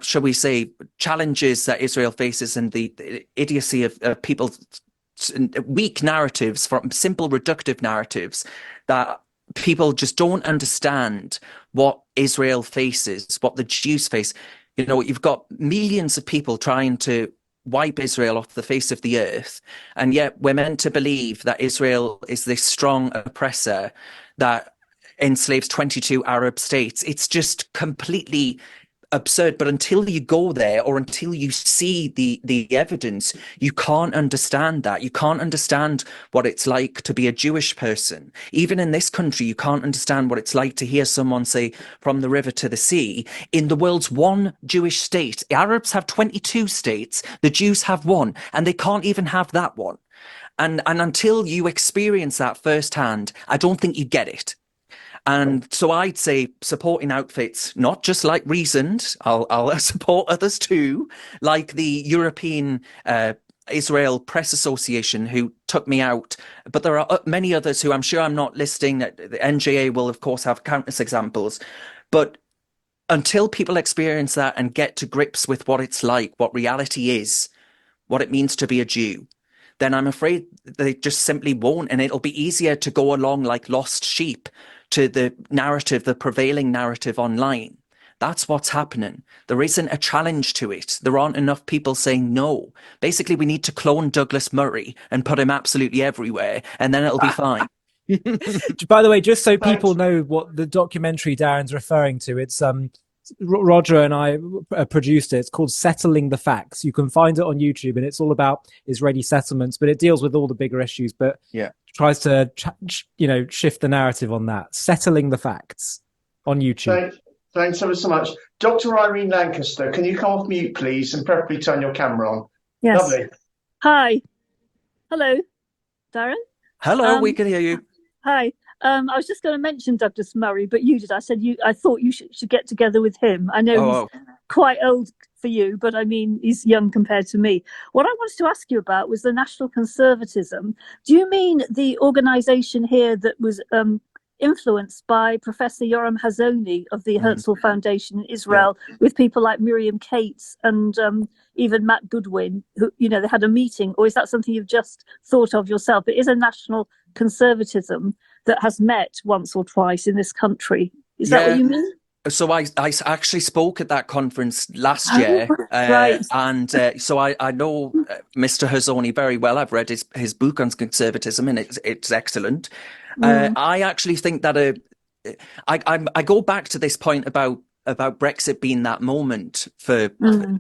C: shall we say, challenges that Israel faces and the idiocy of people's weak narratives, from simple reductive narratives that people just don't understand what Israel faces, what the Jews face. You've got millions of people trying to wipe Israel off the face of the earth, and yet we're meant to believe that Israel is this strong oppressor that enslaves 22 Arab states. It's just completely absurd. But until you go there, or until you see the evidence, you can't understand that. You can't understand what it's like to be a Jewish person. Even in this country, you can't understand what it's like to hear someone say, from the river to the sea. In the world's one Jewish state, the Arabs have 22 states, the Jews have one, and they can't even have that one. And until you experience that firsthand, I don't think you get it. And so I'd say supporting outfits, not just like Reasoned, I'll support others too, like the European Israel Press Association, who took me out. But there are many others who I'm sure I'm not listing. The NJA will, of course, have countless examples. But until people experience that and get to grips with what it's like, what reality is, what it means to be a Jew, then I'm afraid they just simply won't. And it'll be easier to go along like lost sheep to the narrative, the prevailing narrative online. That's what's happening. There isn't a challenge to it. There aren't enough people saying no. Basically, we need to clone Douglas Murray and put him absolutely everywhere, and then it'll be fine.
B: By the way, just so people know what the documentary Darren's referring to, it's Roger and I produced it. It's called Settling the Facts. You can find it on YouTube, and it's all about Israeli settlements, but it deals with all the bigger issues, but tries to shift the narrative on that. Settling the Facts on YouTube.
A: Thanks ever so much. Dr. Irene Lancaster, can you come off mute, please, and preferably turn your camera on?
E: Yes.
A: Lovely.
E: Hi. Hello, Darren.
C: Hello, we can hear you.
E: Hi. I was just going to mention Douglas Murray, but you did. I thought you should get together with him. I know he's quite old for you, but I mean, he's young compared to me. What I wanted to ask you about was the National Conservatism. Do you mean the organisation here that was influenced by Professor Yoram Hazony of the Herzl Foundation in Israel, with people like Miriam Cates and even Matt Goodwin, who, they had a meeting? Or is that something you've just thought of yourself? It is a national conservatism that has met once or twice in this country. Is that what you mean?
C: So I actually spoke at that conference last year,
E: right.
C: And so I know Mr. Hazony very well. I've read his book on conservatism, and it's excellent. I actually think that I go back to this point about Brexit being that moment for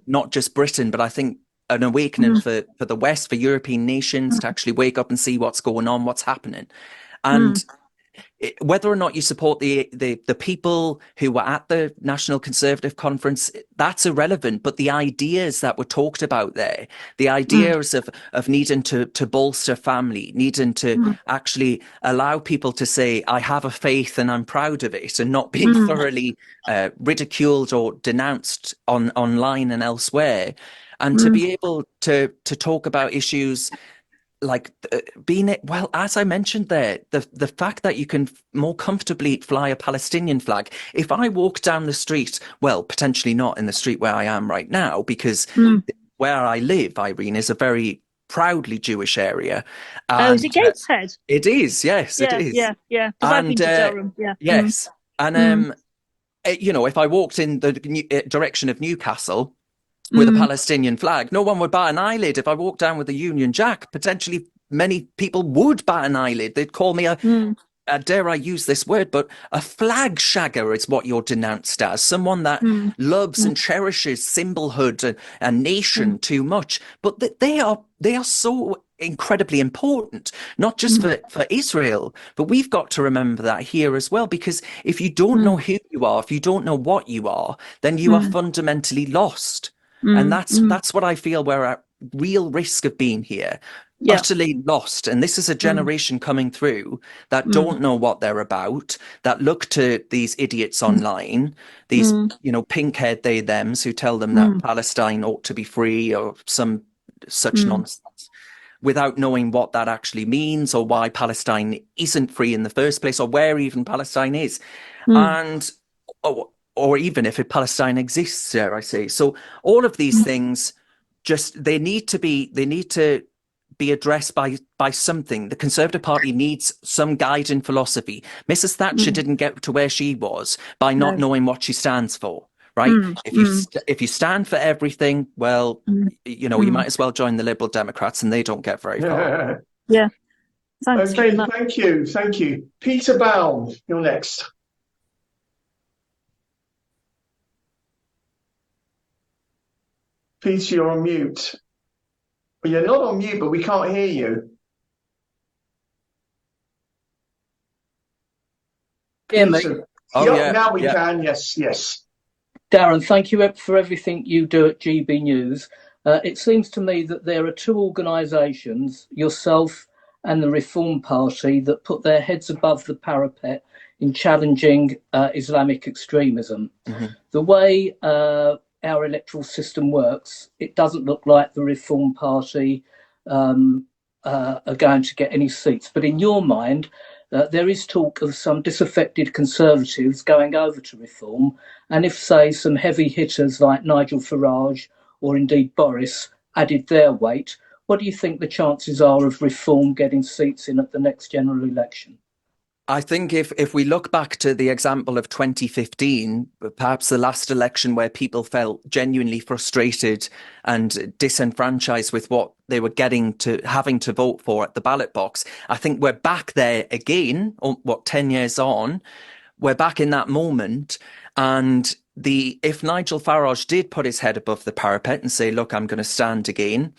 C: not just Britain, but I think an awakening for the West, for European nations to actually wake up and see what's going on, what's happening. And whether or not you support the people who were at the National Conservative Conference, that's irrelevant. But the ideas that were talked about there, the ideas of needing to bolster family, needing to actually allow people to say, I have a faith and I'm proud of it, and not being thoroughly ridiculed or denounced online and elsewhere. And to be able to talk about issues like well, as I mentioned there, the fact that you can more comfortably fly a Palestinian flag. If I walk down the street, well, potentially not in the street where I am right now, because where I live, Irene, is a very proudly Jewish area.
E: And, is it Gateshead?
C: It is, yes, it is.
E: Yeah. Because I've been to Durham. Yeah.
C: Yes, and you know, if I walked in the direction of Newcastle with a Palestinian flag, no one would bat an eyelid. If I walked down with a Union Jack, potentially many people would bat an eyelid. They'd call me dare I use this word, but a flag shagger is what you're denounced as. Someone that loves and cherishes symbolhood and nation too much. But they are so incredibly important, not just for Israel, but we've got to remember that here as well, because if you don't know who you are, if you don't know what you are, then you are fundamentally lost. And that's what I feel we're at real risk of being here. Yeah. Utterly lost. And this is a generation coming through that don't know what they're about, that look to these idiots online, these, you know, pink-haired they-thems who tell them that Palestine ought to be free or some such nonsense, without knowing what that actually means or why Palestine isn't free in the first place or where even Palestine is. And or even if Palestine exists, dare I say. So all of these things, just they need to be addressed by something. The Conservative Party needs some guiding philosophy. Mrs. Thatcher didn't get to where she was by not knowing what she stands for, right? If you stand for everything, well, you know, you might as well join the Liberal Democrats, and they don't get very far.
E: Yeah. Thanks.
A: Okay, thank you. Peter Baum, you're next. Peter, you're on mute. Well, you're not on mute, but we can't hear you.
F: Hear me?
C: Oh, yeah.
A: Now we can. Yes.
F: Darren, thank you for everything you do at GB News. It seems to me that there are two organisations, yourself and the Reform Party, that put their heads above the parapet in challenging Islamic extremism. The way our electoral system works, it doesn't look like the Reform Party are going to get any seats. But in your mind, there is talk of some disaffected Conservatives going over to Reform. And if, say, some heavy hitters like Nigel Farage or indeed Boris added their weight, what do you think the chances are of Reform getting seats in at the next general election?
C: I think if we look back to the example of 2015, perhaps the last election where people felt genuinely frustrated and disenfranchised with what they were having to vote for at the ballot box, I think we're back there again, 10 years on, we're back in that moment. And if Nigel Farage did put his head above the parapet and say, look, I'm going to stand again,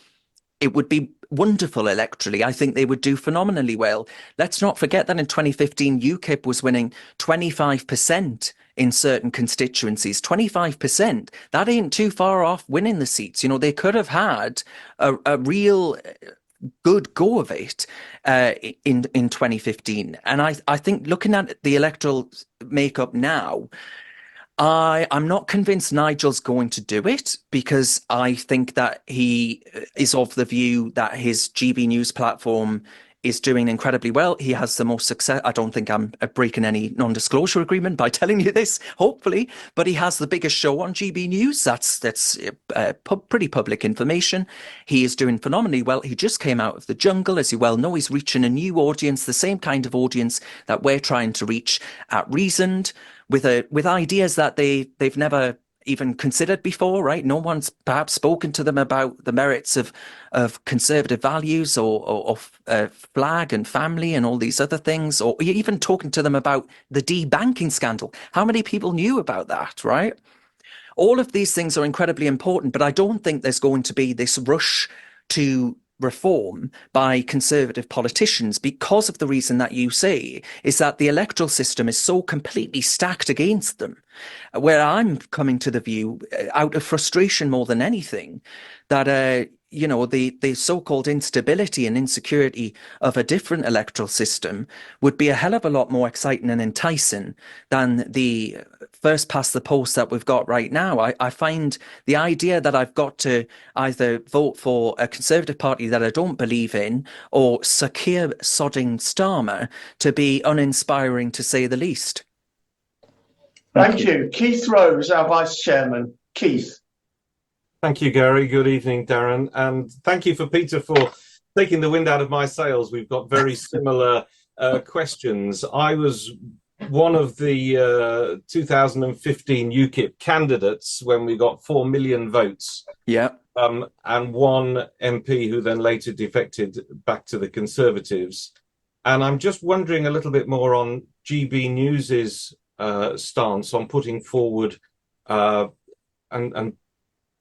C: it would be wonderful electorally. I think they would do phenomenally well. Let's not forget that in 2015, UKIP was winning 25% in certain constituencies. 25%. That ain't too far off winning the seats. You know, they could have had a real good go of it in 2015. And I think looking at the electoral makeup now, I'm not convinced Nigel's going to do it, because I think that he is of the view that his GB News platform is doing incredibly well. He has the most success. I don't think I'm breaking any non-disclosure agreement by telling you this, hopefully, but he has the biggest show on GB News. That's pretty public information. He is doing phenomenally well. He just came out of the jungle, as you well know. He's reaching a new audience, the same kind of audience that we're trying to reach at Reasoned, with ideas that they've never even considered before, right? No one's perhaps spoken to them about the merits of conservative values or flag and family and all these other things, or even talking to them about the debanking scandal. How many people knew about that, right? All of these things are incredibly important, but I don't think there's going to be this rush to reform by Conservative politicians, because of the reason that you say, is that the electoral system is so completely stacked against them. Where I'm coming to the view, out of frustration more than anything, that you know, the so-called instability and insecurity of a different electoral system would be a hell of a lot more exciting and enticing than the first past the post that we've got right now. I find the idea that I've got to either vote for a Conservative Party that I don't believe in, or Sir Keir Sodding Starmer, to be uninspiring, to say the least.
A: Thank you. Keith Rose, our Vice Chairman. Keith.
G: Thank you, Gary. Good evening, Darren. And thank you for Peter for taking the wind out of my sails. We've got very similar questions. I was one of the 2015 UKIP candidates when we got 4 million votes.
C: Yeah.
G: And one MP who then later defected back to the Conservatives. And I'm just wondering a little bit more on GB News's stance on putting forward and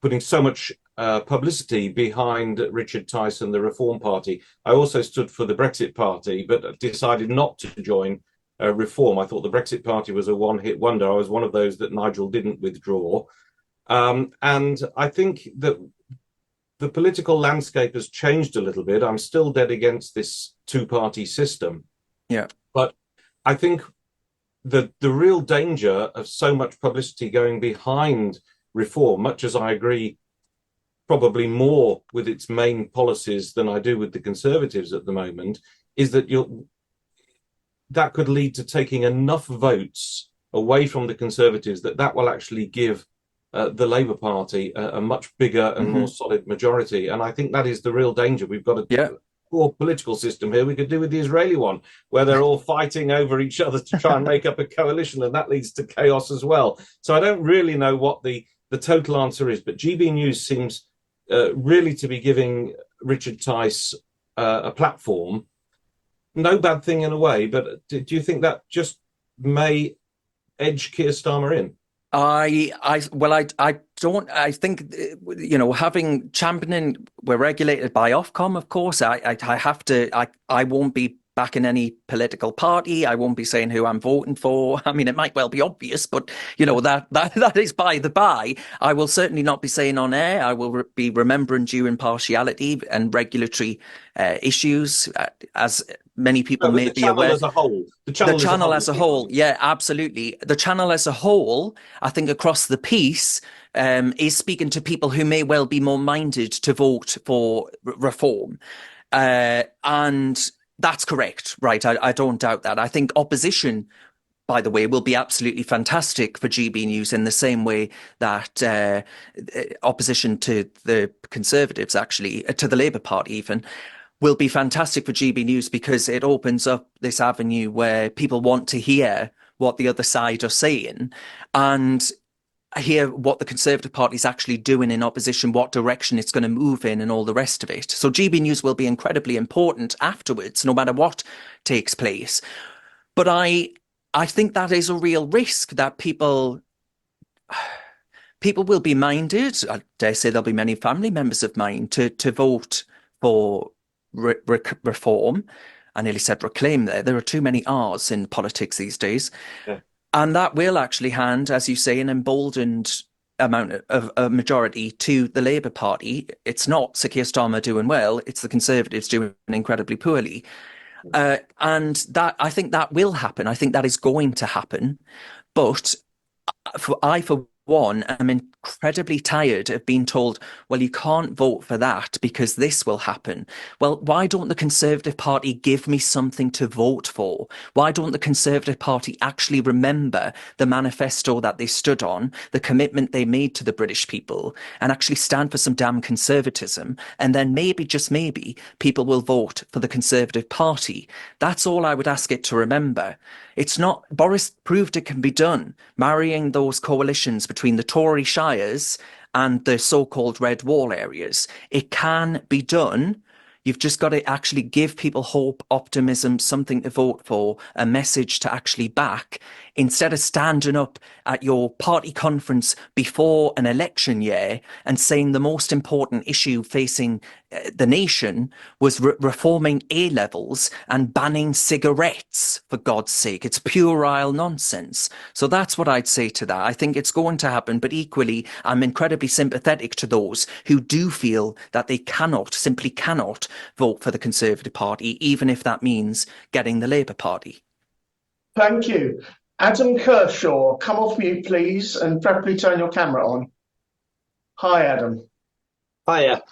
G: putting so much publicity behind Richard Tice and the Reform Party. I also stood for the Brexit Party, but decided not to join Reform. I thought the Brexit Party was a one-hit wonder. I was one of those that Nigel didn't withdraw. And I think that the political landscape has changed a little bit. I'm still dead against this two-party system.
C: Yeah.
G: But I think the real danger of so much publicity going behind Reform, much as I agree probably more with its main policies than I do with the Conservatives at the moment, is that that could lead to taking enough votes away from the Conservatives that will actually give the Labour Party a much bigger and more solid majority. And I think that is the real danger. We've got a poor political system here. We could do with the Israeli one, where they're all fighting over each other to try and make up a coalition, and that leads to chaos as well. So I don't really know what the total answer is, but GB News seems really to be giving Richard Tice a platform. No bad thing in a way, but do you think that just may edge Keir Starmer in?
C: I think, having championing, we're regulated by Ofcom, of course. I won't be backing any political party. I won't be saying who I'm voting for. I mean, it might well be obvious, but that is by the by. I will certainly not be saying on air. I will be remembering due impartiality and regulatory issues, as many people may be aware.
G: The channel as a whole.
C: Yeah, absolutely. The channel as a whole, I think across the piece, is speaking to people who may well be more minded to vote for reform. And that's correct, right? I don't doubt that. I think opposition, by the way, will be absolutely fantastic for GB News in the same way that opposition to the Conservatives, actually, to the Labour Party even, will be fantastic for GB News, because it opens up this avenue where people want to hear what the other side are saying and hear what the Conservative Party is actually doing in opposition, what direction it's going to move in, and all the rest of it. So GB News will be incredibly important afterwards, no matter what takes place. But I think that is a real risk, that people will be minded, I dare say there'll be many family members of mine, to vote for reform. I nearly said reclaim there. There are too many R's in politics these days. Yeah. And that will actually hand, as you say, an emboldened amount of a majority to the Labour Party. It's not Sir Keir Starmer doing well, it's the Conservatives doing incredibly poorly. And that, I think that will happen. I think that is going to happen. But for one, I'm incredibly tired of being told, well, you can't vote for that because this will happen. Well, why don't the Conservative Party give me something to vote for? Why don't the Conservative Party actually remember the manifesto that they stood on, the commitment they made to the British people, and actually stand for some damn conservatism? And then maybe, just maybe, people will vote for the Conservative Party. That's all I would ask it to remember. It's not, Boris proved it can be done, marrying those coalitions between the Tory shires and the so-called red wall areas. It can be done. You've just got to actually give people hope, optimism, something to vote for, a message to actually back, instead of standing up at your party conference before an election year and saying the most important issue facing the nation was reforming A-levels and banning cigarettes, for God's sake. It's puerile nonsense. So that's what I'd say to that. I think it's going to happen, but equally, I'm incredibly sympathetic to those who do feel that they simply cannot vote for the Conservative Party, even if that means getting the Labour Party.
A: Thank you. Adam Kershaw, come off mute, please, and preferably turn your camera on. Hi, Adam.
H: Hiya.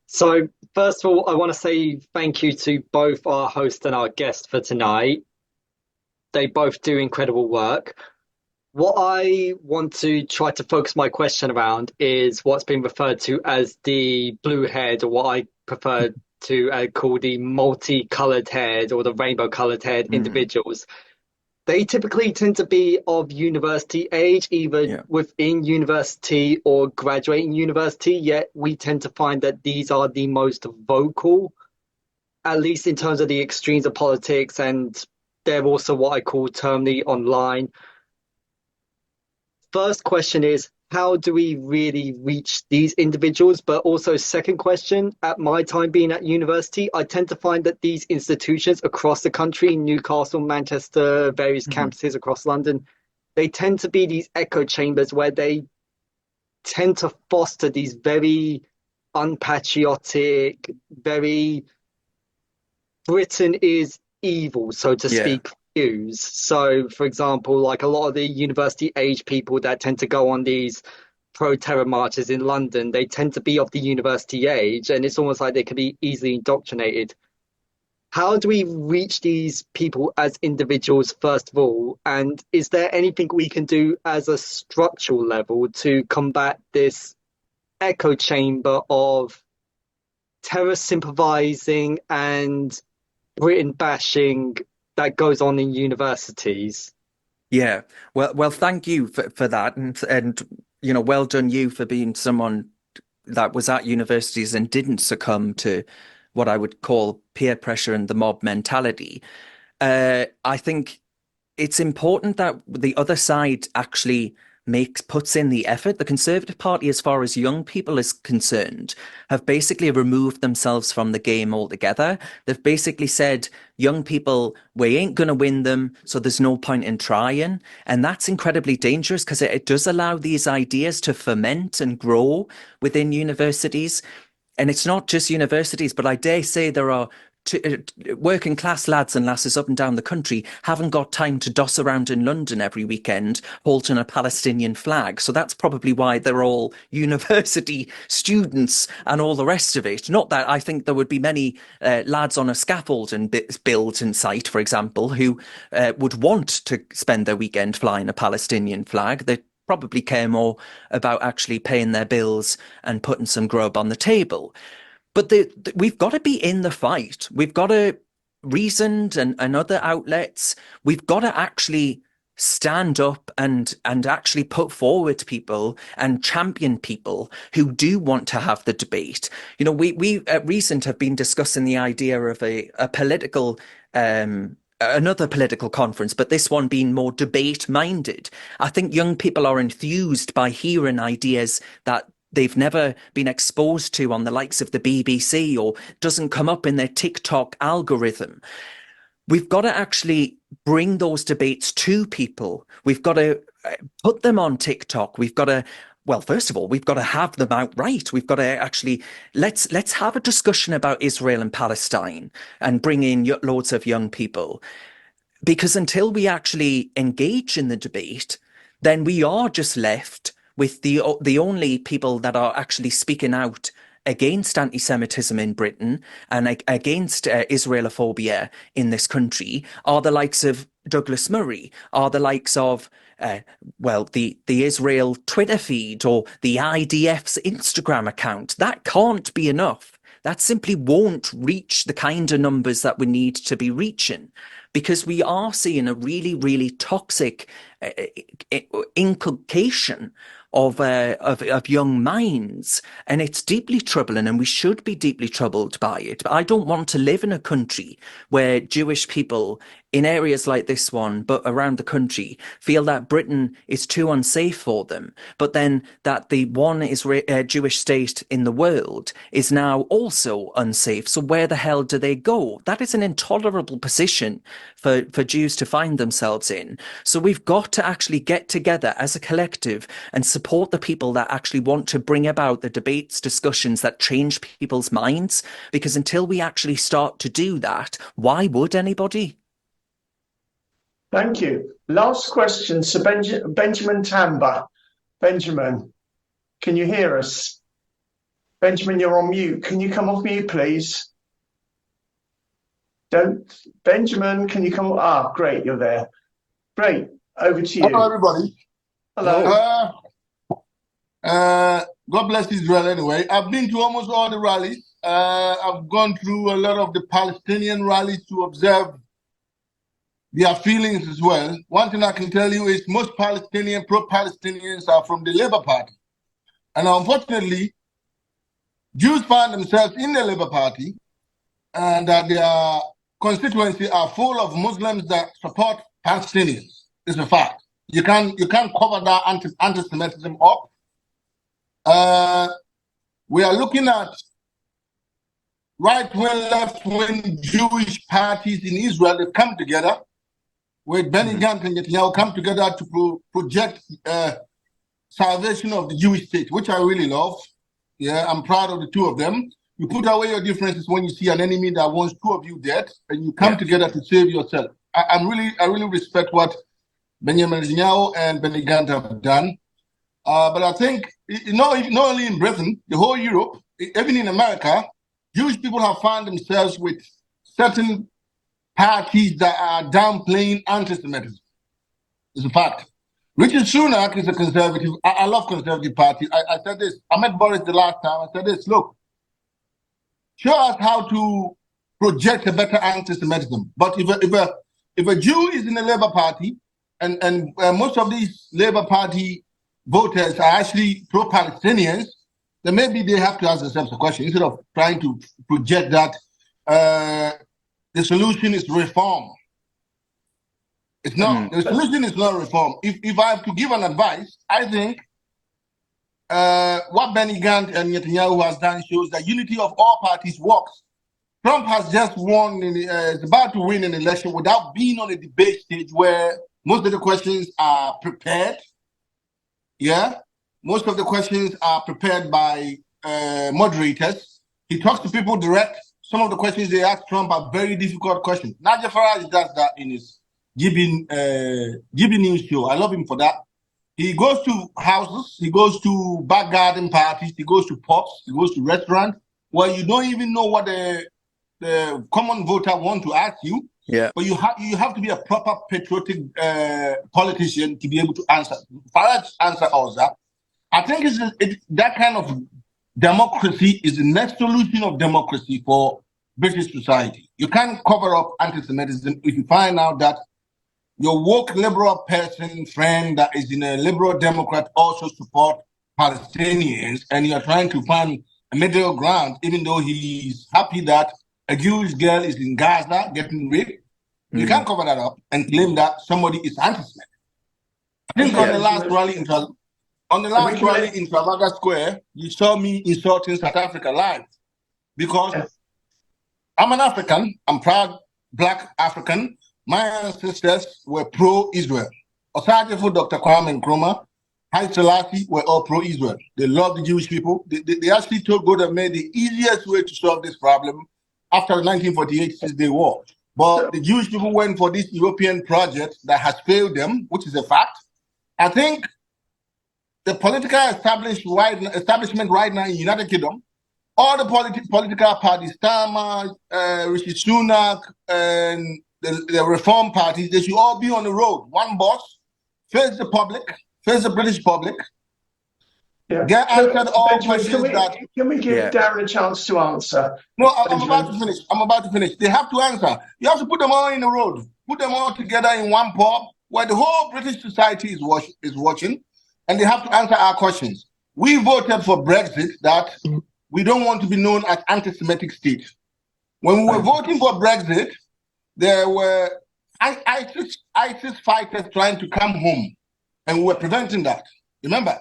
H: So, first of all, I want to say thank you to both our host and our guest for tonight. They both do incredible work. What I want to try to focus my question around is what's been referred to as the blue haired, or what I prefer to call the multicolored haired or the rainbow colored haired individuals. they typically tend to be of university age, either within university or graduating university, yet we tend to find that these are the most vocal, at least in terms of the extremes of politics, and they're also what I call terminally online. First question is, how do we really reach these individuals? But also, second question, at my time being at university, I tend to find that these institutions across the country, Newcastle, Manchester, various campuses across London, they tend to be these echo chambers where they tend to foster these very unpatriotic, very Britain is evil, so to speak, views. So, for example, like a lot of the university age people that tend to go on these pro-terror marches in London, they tend to be of the university age, and it's almost like they can be easily indoctrinated. How do we reach these people as individuals, first of all? And is there anything we can do as a structural level to combat this echo chamber of terror sympathizing and Britain bashing that goes on in universities?
C: Yeah, well, thank you for that, and you know, well done you for being someone that was at universities and didn't succumb to what I would call peer pressure and the mob mentality. I think it's important that the other side actually puts in the effort. The Conservative Party, as far as young people is concerned, have basically removed themselves from the game altogether. They've basically said, young people, we ain't going to win them, so there's no point in trying. And that's incredibly dangerous because it does allow these ideas to ferment and grow within universities. And it's not just universities, but I dare say there are working class lads and lasses up and down the country haven't got time to doss around in London every weekend holding a Palestinian flag. So that's probably why they're all university students and all the rest of it. Not that I think there would be many lads on a scaffold and build in sight, for example, who would want to spend their weekend flying a Palestinian flag. They probably care more about actually paying their bills and putting some grub on the table. But we've got to be in the fight. We've got to, Reasoned and other outlets, we've got to actually stand up and actually put forward people and champion people who do want to have the debate. You know, we at Reasoned have been discussing the idea of a political another political conference, but this one being more debate minded. I think young people are enthused by hearing ideas that they've never been exposed to on the likes of the BBC or doesn't come up in their TikTok algorithm. We've got to actually bring those debates to people. We've got to put them on TikTok. We've got to, well, first of all, we've got to have them outright. We've got to actually, let's have a discussion about Israel and Palestine and bring in loads of young people. Because until we actually engage in the debate, then we are just left with the only people that are actually speaking out against anti-Semitism in Britain and against Israelophobia in this country are the likes of Douglas Murray, are the likes of, the Israel Twitter feed or the IDF's Instagram account. That can't be enough. That simply won't reach the kind of numbers that we need to be reaching, because we are seeing a really, really toxic inculcation of young minds, and it's deeply troubling, and we should be deeply troubled by it. But I don't want to live in a country where Jewish people in areas like this one, but around the country, feel that Britain is too unsafe for them, but then that the one Jewish state in the world is now also unsafe. So where the hell do they go? That is an intolerable position for Jews to find themselves in. So we've got to actually get together as a collective and support the people that actually want to bring about the debates, discussions that change people's minds, because until we actually start to do that, why would anybody?
A: Thank you. Last question, Sir Benjamin Tamba. Benjamin, can you hear us? Benjamin, you're on mute. Can you come off mute, please? Benjamin, can you come? Great, you're there. Great, over to you.
I: Hello, everybody.
A: Hello.
I: God bless Israel anyway. I've been to almost all the rallies. I've gone through a lot of the Palestinian rallies to observe their feelings as well. One thing I can tell you is most pro-Palestinians are from the Labour Party. And unfortunately, Jews find themselves in the Labour Party and that their constituency are full of Muslims that support Palestinians. It's a fact. You can't cover that anti-Semitism up. We are looking at right-wing, left-wing Jewish parties in Israel that come together, with Benny Gantz and Netanyahu come together to project salvation of the Jewish state, which I really love. Yeah, I'm proud of the two of them. You put away your differences when you see an enemy that wants two of you dead, and you come together to save yourself. I really respect what Benjamin Netanyahu and Benny Gantz have done. But I think not only in Britain, the whole Europe, even in America, Jewish people have found themselves with certain parties that are downplaying anti-Semitism. It's a fact. Richard Sunak is a conservative. I love conservative parties. I said this. I met Boris the last time. I said this. Look, show us how to project a better anti-Semitism. But if a Jew is in the Labour Party, and most of these Labour Party voters are actually pro-Palestinians, then maybe they have to ask themselves a question instead of trying to project that the solution is reform. It's not. The solution is not reform. If I have to give an advice, I think what Benny Gantz and Netanyahu has done shows that unity of all parties works. Trump has just won, is about to win an election without being on a debate stage where most of the questions are prepared. Yeah, most of the questions are prepared by moderators. He talks to people direct. Some of the questions they ask Trump are very difficult questions. Nigel Farage does that in his GB News show. I love him for that. He goes to houses, he goes to back garden parties, he goes to pubs, he goes to restaurants where you don't even know what the common voter want to ask you.
C: Yeah.
I: But you have to be a proper patriotic politician to be able to answer. Farage answer all that. I think that kind of democracy is the next solution of democracy for British society. You can't cover up anti-Semitism if you find out that your woke liberal person friend that is in a liberal Democrat also support Palestinians, and you're trying to find a middle ground, even though he's happy that a Jewish girl is in Gaza getting raped. You can't cover that up and claim that somebody is anti-Semitic. I think on the last rally in Trafalgar Square, you saw me insulting South Africa live because I'm an African. I'm proud Black African. My ancestors were pro-Israel. Osagefo, Dr. Kwame Nkrumah, Haile Selassie were all pro-Israel. They loved the Jewish people. They actually told God have made the easiest way to solve this problem after the 1948 Six-Day War. But the Jewish people went for this European project that has failed them, which is a fact. I think the political establishment right now in the United Kingdom, all the political parties, Starmer, Rishi Sunak, and the reform parties, they should all be on the road. One boss, face the public, face the British public.
A: Yeah.
I: Get answered all questions
A: Can we give Darren a chance to answer?
I: No, I'm about to finish. I'm about to finish. They have to answer. You have to put them all in the road. Put them all together in one pub where the whole British society is watching, and they have to answer our questions. We voted for Brexit that we don't want to be known as anti-Semitic state. When we were voting for Brexit, there were ISIS fighters trying to come home, and we were preventing that. Remember?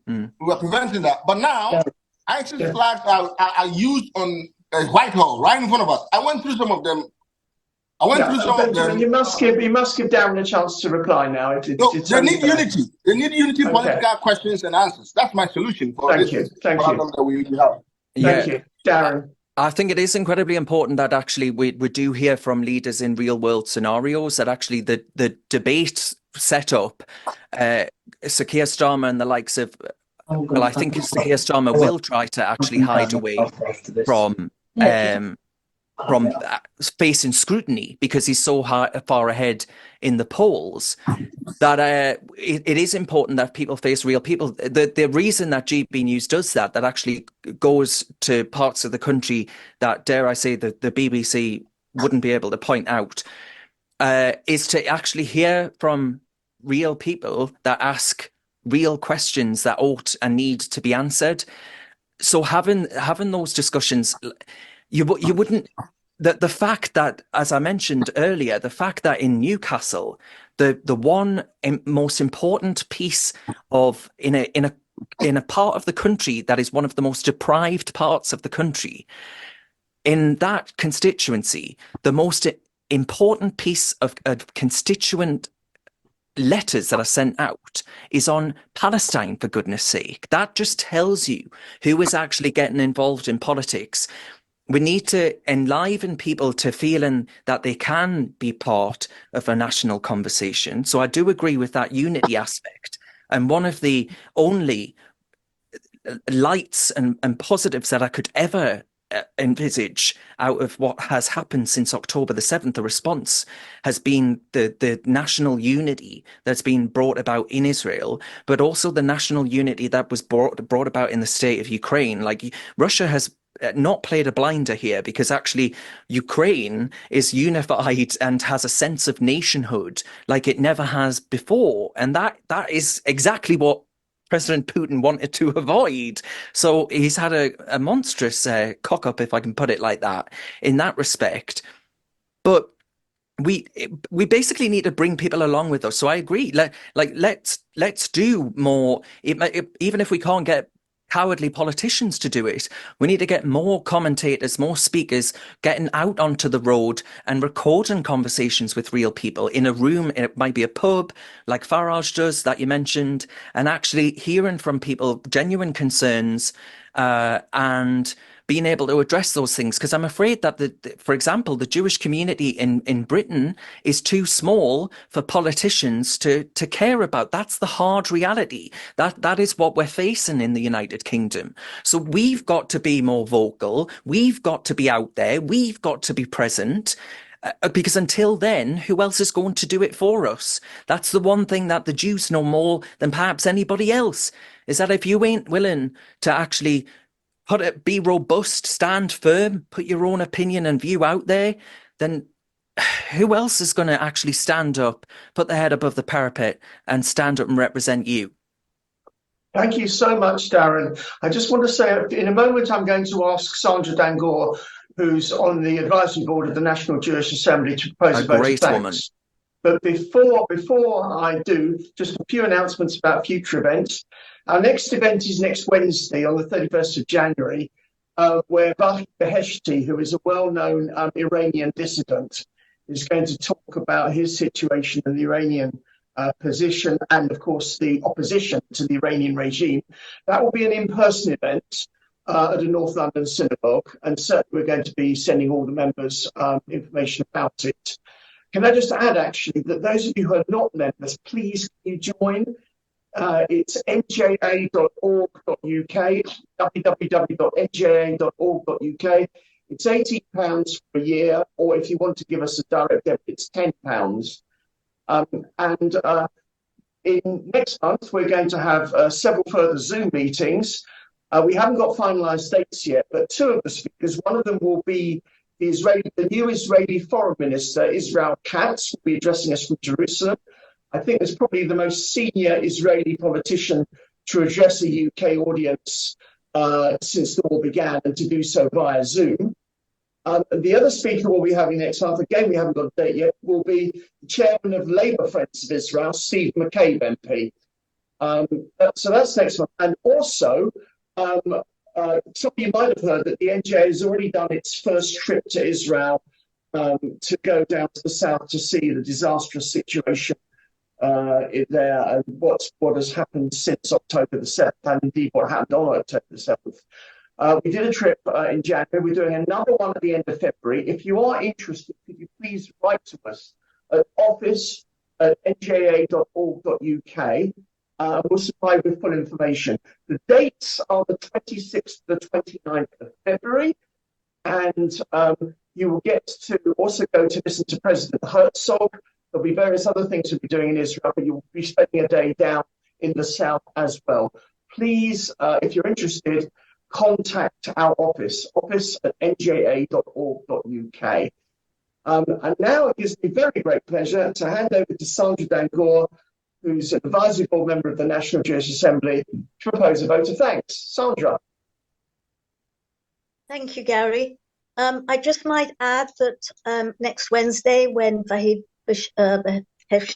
I: We were preventing that. But now, ISIS flags are used on Whitehall, right in front of us. I went through some of them.
A: You must give Darren a chance to reply now.
I: They need unity. They need unity, political questions and answers. That's my solution for
A: Thank you.
I: problem that we have.
A: Thank you, Darren.
C: I think it is incredibly important that actually we do hear from leaders in real world scenarios, that actually the debate set up, Sir Keir Starmer and the likes of, well, I think Sir Keir Starmer will try to actually hide away from facing scrutiny because he's so far ahead in the polls, that it is important that people face real people. The reason that GB News does that actually goes to parts of the country that, dare I say, the BBC wouldn't be able to point out. is to actually hear from real people that ask real questions that ought and need to be answered. So having those discussions, you wouldn't. The fact that, as I mentioned earlier, the fact that in Newcastle, the one most important piece of in a part of the country that is one of the most deprived parts of the country, in that constituency, the most important piece of constituent letters that are sent out is on Palestine, for goodness sake. That just tells you who is actually getting involved in politics. We need to enliven people to feeling that they can be part of a national conversation. So I do agree with that unity aspect. And one of the only lights and positives that I could ever envisage out of what has happened since October the 7th, the response has been the national unity that's been brought about in Israel, but also the national unity that was brought about in the state of Ukraine. Like, Russia has not played a blinder here, because actually Ukraine is unified and has a sense of nationhood like it never has before. And that is exactly what President Putin wanted to avoid. So he's had a monstrous cock up, if I can put it like that, in that respect. But we basically need to bring people along with us. So I agree. Let's do more. Even if we can't get cowardly politicians to do it, we need to get more commentators, more speakers getting out onto the road and recording conversations with real people in a room. It might be a pub like Farage does that you mentioned, and actually hearing from people genuine concerns and being able to address those things. Because I'm afraid that, for example, the Jewish community in Britain is too small for politicians to care about. That's the hard reality. That is what we're facing in the United Kingdom. So we've got to be more vocal. We've got to be out there. We've got to be present. Because until then, who else is going to do it for us? That's the one thing that the Jews know more than perhaps anybody else, is that if you ain't willing to actually be robust, stand firm, put your own opinion and view out there, then who else is going to actually stand up, put their head above the parapet and stand up and represent you?
A: Thank you so much, Darren. I just want to say, in a moment, I'm going to ask Sandra Dangor, who's on the advisory board of the National Jewish Assembly, to propose a vote of thanks. But before I do, just a few announcements about future events. Our next event is next Wednesday on the 31st of January, where Bahi Beheshti, who is a well-known Iranian dissident, is going to talk about his situation in the Iranian position and, of course, the opposition to the Iranian regime. That will be an in-person event at a North London synagogue, and certainly we're going to be sending all the members information about it. Can I just add, actually, that those of you who are not members, please can you join? It's nja.org.uk, www.nja.org.uk. It's £18 for a year, or if you want to give us a direct debit, it's £10. In next month, we're going to have several further Zoom meetings. We haven't got finalised dates yet, but two of the speakers, one of them will be the new Israeli Foreign Minister, Israel Katz, will be addressing us from Jerusalem. I think it's probably the most senior Israeli politician to address a UK audience since the war began, and to do so via Zoom. The other speaker we'll be having next month, again, we haven't got a date yet, will be the chairman of Labour Friends of Israel, Steve McCabe MP. So that's next month. And also, some of you might have heard that the NGA has already done its first trip to Israel to go down to the south to see the disastrous situation there and what has happened since October the 7th, and indeed what happened on October the 7th. We did a trip in January. We're doing another one at the end of February. If you are interested, could you please write to us at office@nja.org.uk. We'll supply you with full information. The dates are the 26th to the 29th of February, and you will get to also go to listen to President Herzog. There'll be various other things we'll be doing in Israel, but you'll be spending a day down in the south as well. Please, if you're interested, contact our office@nja.org.uk. And now it gives me very great pleasure to hand over to Sandra Dancourt, who's an advisory board member of the National Jewish Assembly, to propose a vote of thanks. Sandra.
J: Thank you, Gary. I just might add that next Wednesday, when Vahid Beheshti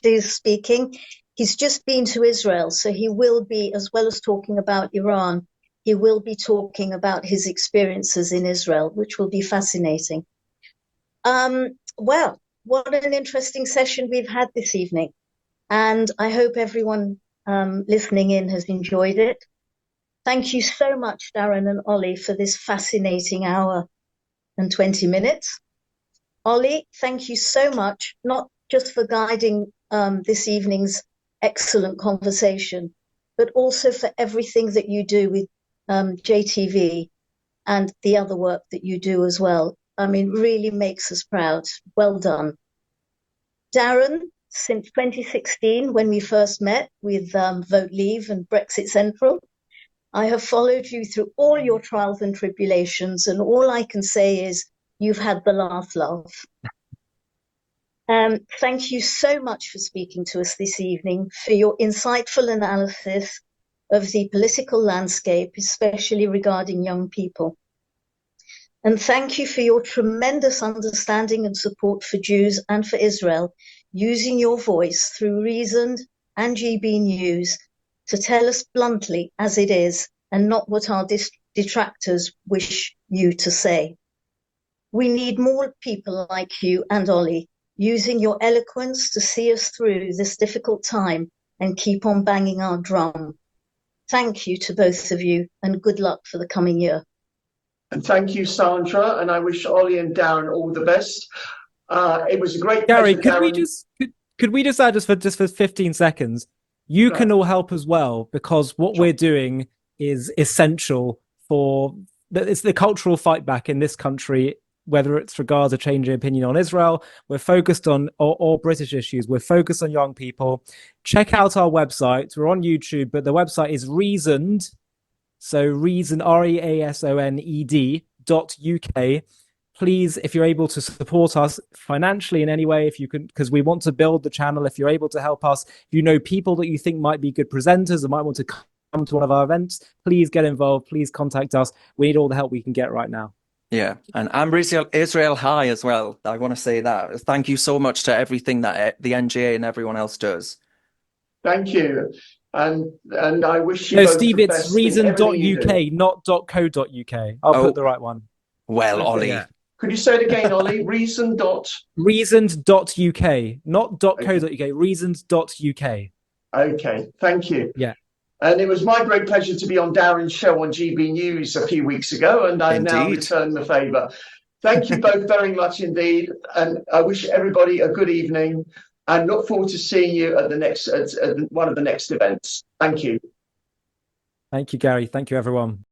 J: is speaking, he's just been to Israel, so he will be, as well as talking about Iran, he will be talking about his experiences in Israel, which will be fascinating. Well, what an interesting session we've had this evening, and I hope everyone listening in has enjoyed it. Thank you so much, Darren and Ollie, for this fascinating hour and 20 minutes. Ollie, thank you so much, not just for guiding this evening's excellent conversation, but also for everything that you do with JTV and the other work that you do as well. I mean, really makes us proud. Well done. Darren, since 2016, when we first met with Vote Leave and Brexit Central, I have followed you through all your trials and tribulations, and all I can say is you've had the last laugh. Thank you so much for speaking to us this evening, for your insightful analysis of the political landscape, especially regarding young people. And thank you for your tremendous understanding and support for Jews and for Israel, using your voice through Reasoned and GB News to tell us bluntly as it is, and not what our detractors wish you to say. We need more people like you and Ollie, using your eloquence to see us through this difficult time and keep on banging our drum. Thank you to both of you, and good luck for the coming year.
A: And thank you, Sandra, and I wish Ollie and Darren all the best. It was a great
B: Gary,
A: pleasure,
B: could we just add just for 15 seconds? You
A: Right.
B: can all help as well, because what we're doing is essential for it's the cultural fight back in this country, whether it's regards a change in opinion on Israel. We're focused on all British issues. We're focused on young people. Check out our website. We're on YouTube, but the website is Reasoned. So Reason, REASONED.UK. Please, if you're able to support us financially in any way, if you can, because we want to build the channel, if you're able to help us, if you know people that you think might be good presenters or might want to come to one of our events, please get involved. Please contact us. We need all the help we can get right now.
C: Yeah, and I'm Israel High as well. I want to say that. Thank you so much to everything that the NGA and everyone else does.
A: Thank you. And I wish you
B: No,
A: both
B: Steve,
A: the
B: it's
A: best in everything you do.
B: reason.uk, not .co.uk. I'll put the right one.
C: Well, Ollie.
B: Yeah.
A: Could you say it again, Ollie? Reasoned.uk,
B: not .co.uk, reasoned.uk.
A: Okay, thank you.
B: Yeah.
A: And it was my great pleasure to be on Darren's show on GB News a few weeks ago, and I now
C: Indeed.
A: return the favour. Thank you both very much indeed, and I wish everybody a good evening, and look forward to seeing you at the next at one of the next events. Thank you.
B: Thank you, Gary. Thank you, everyone.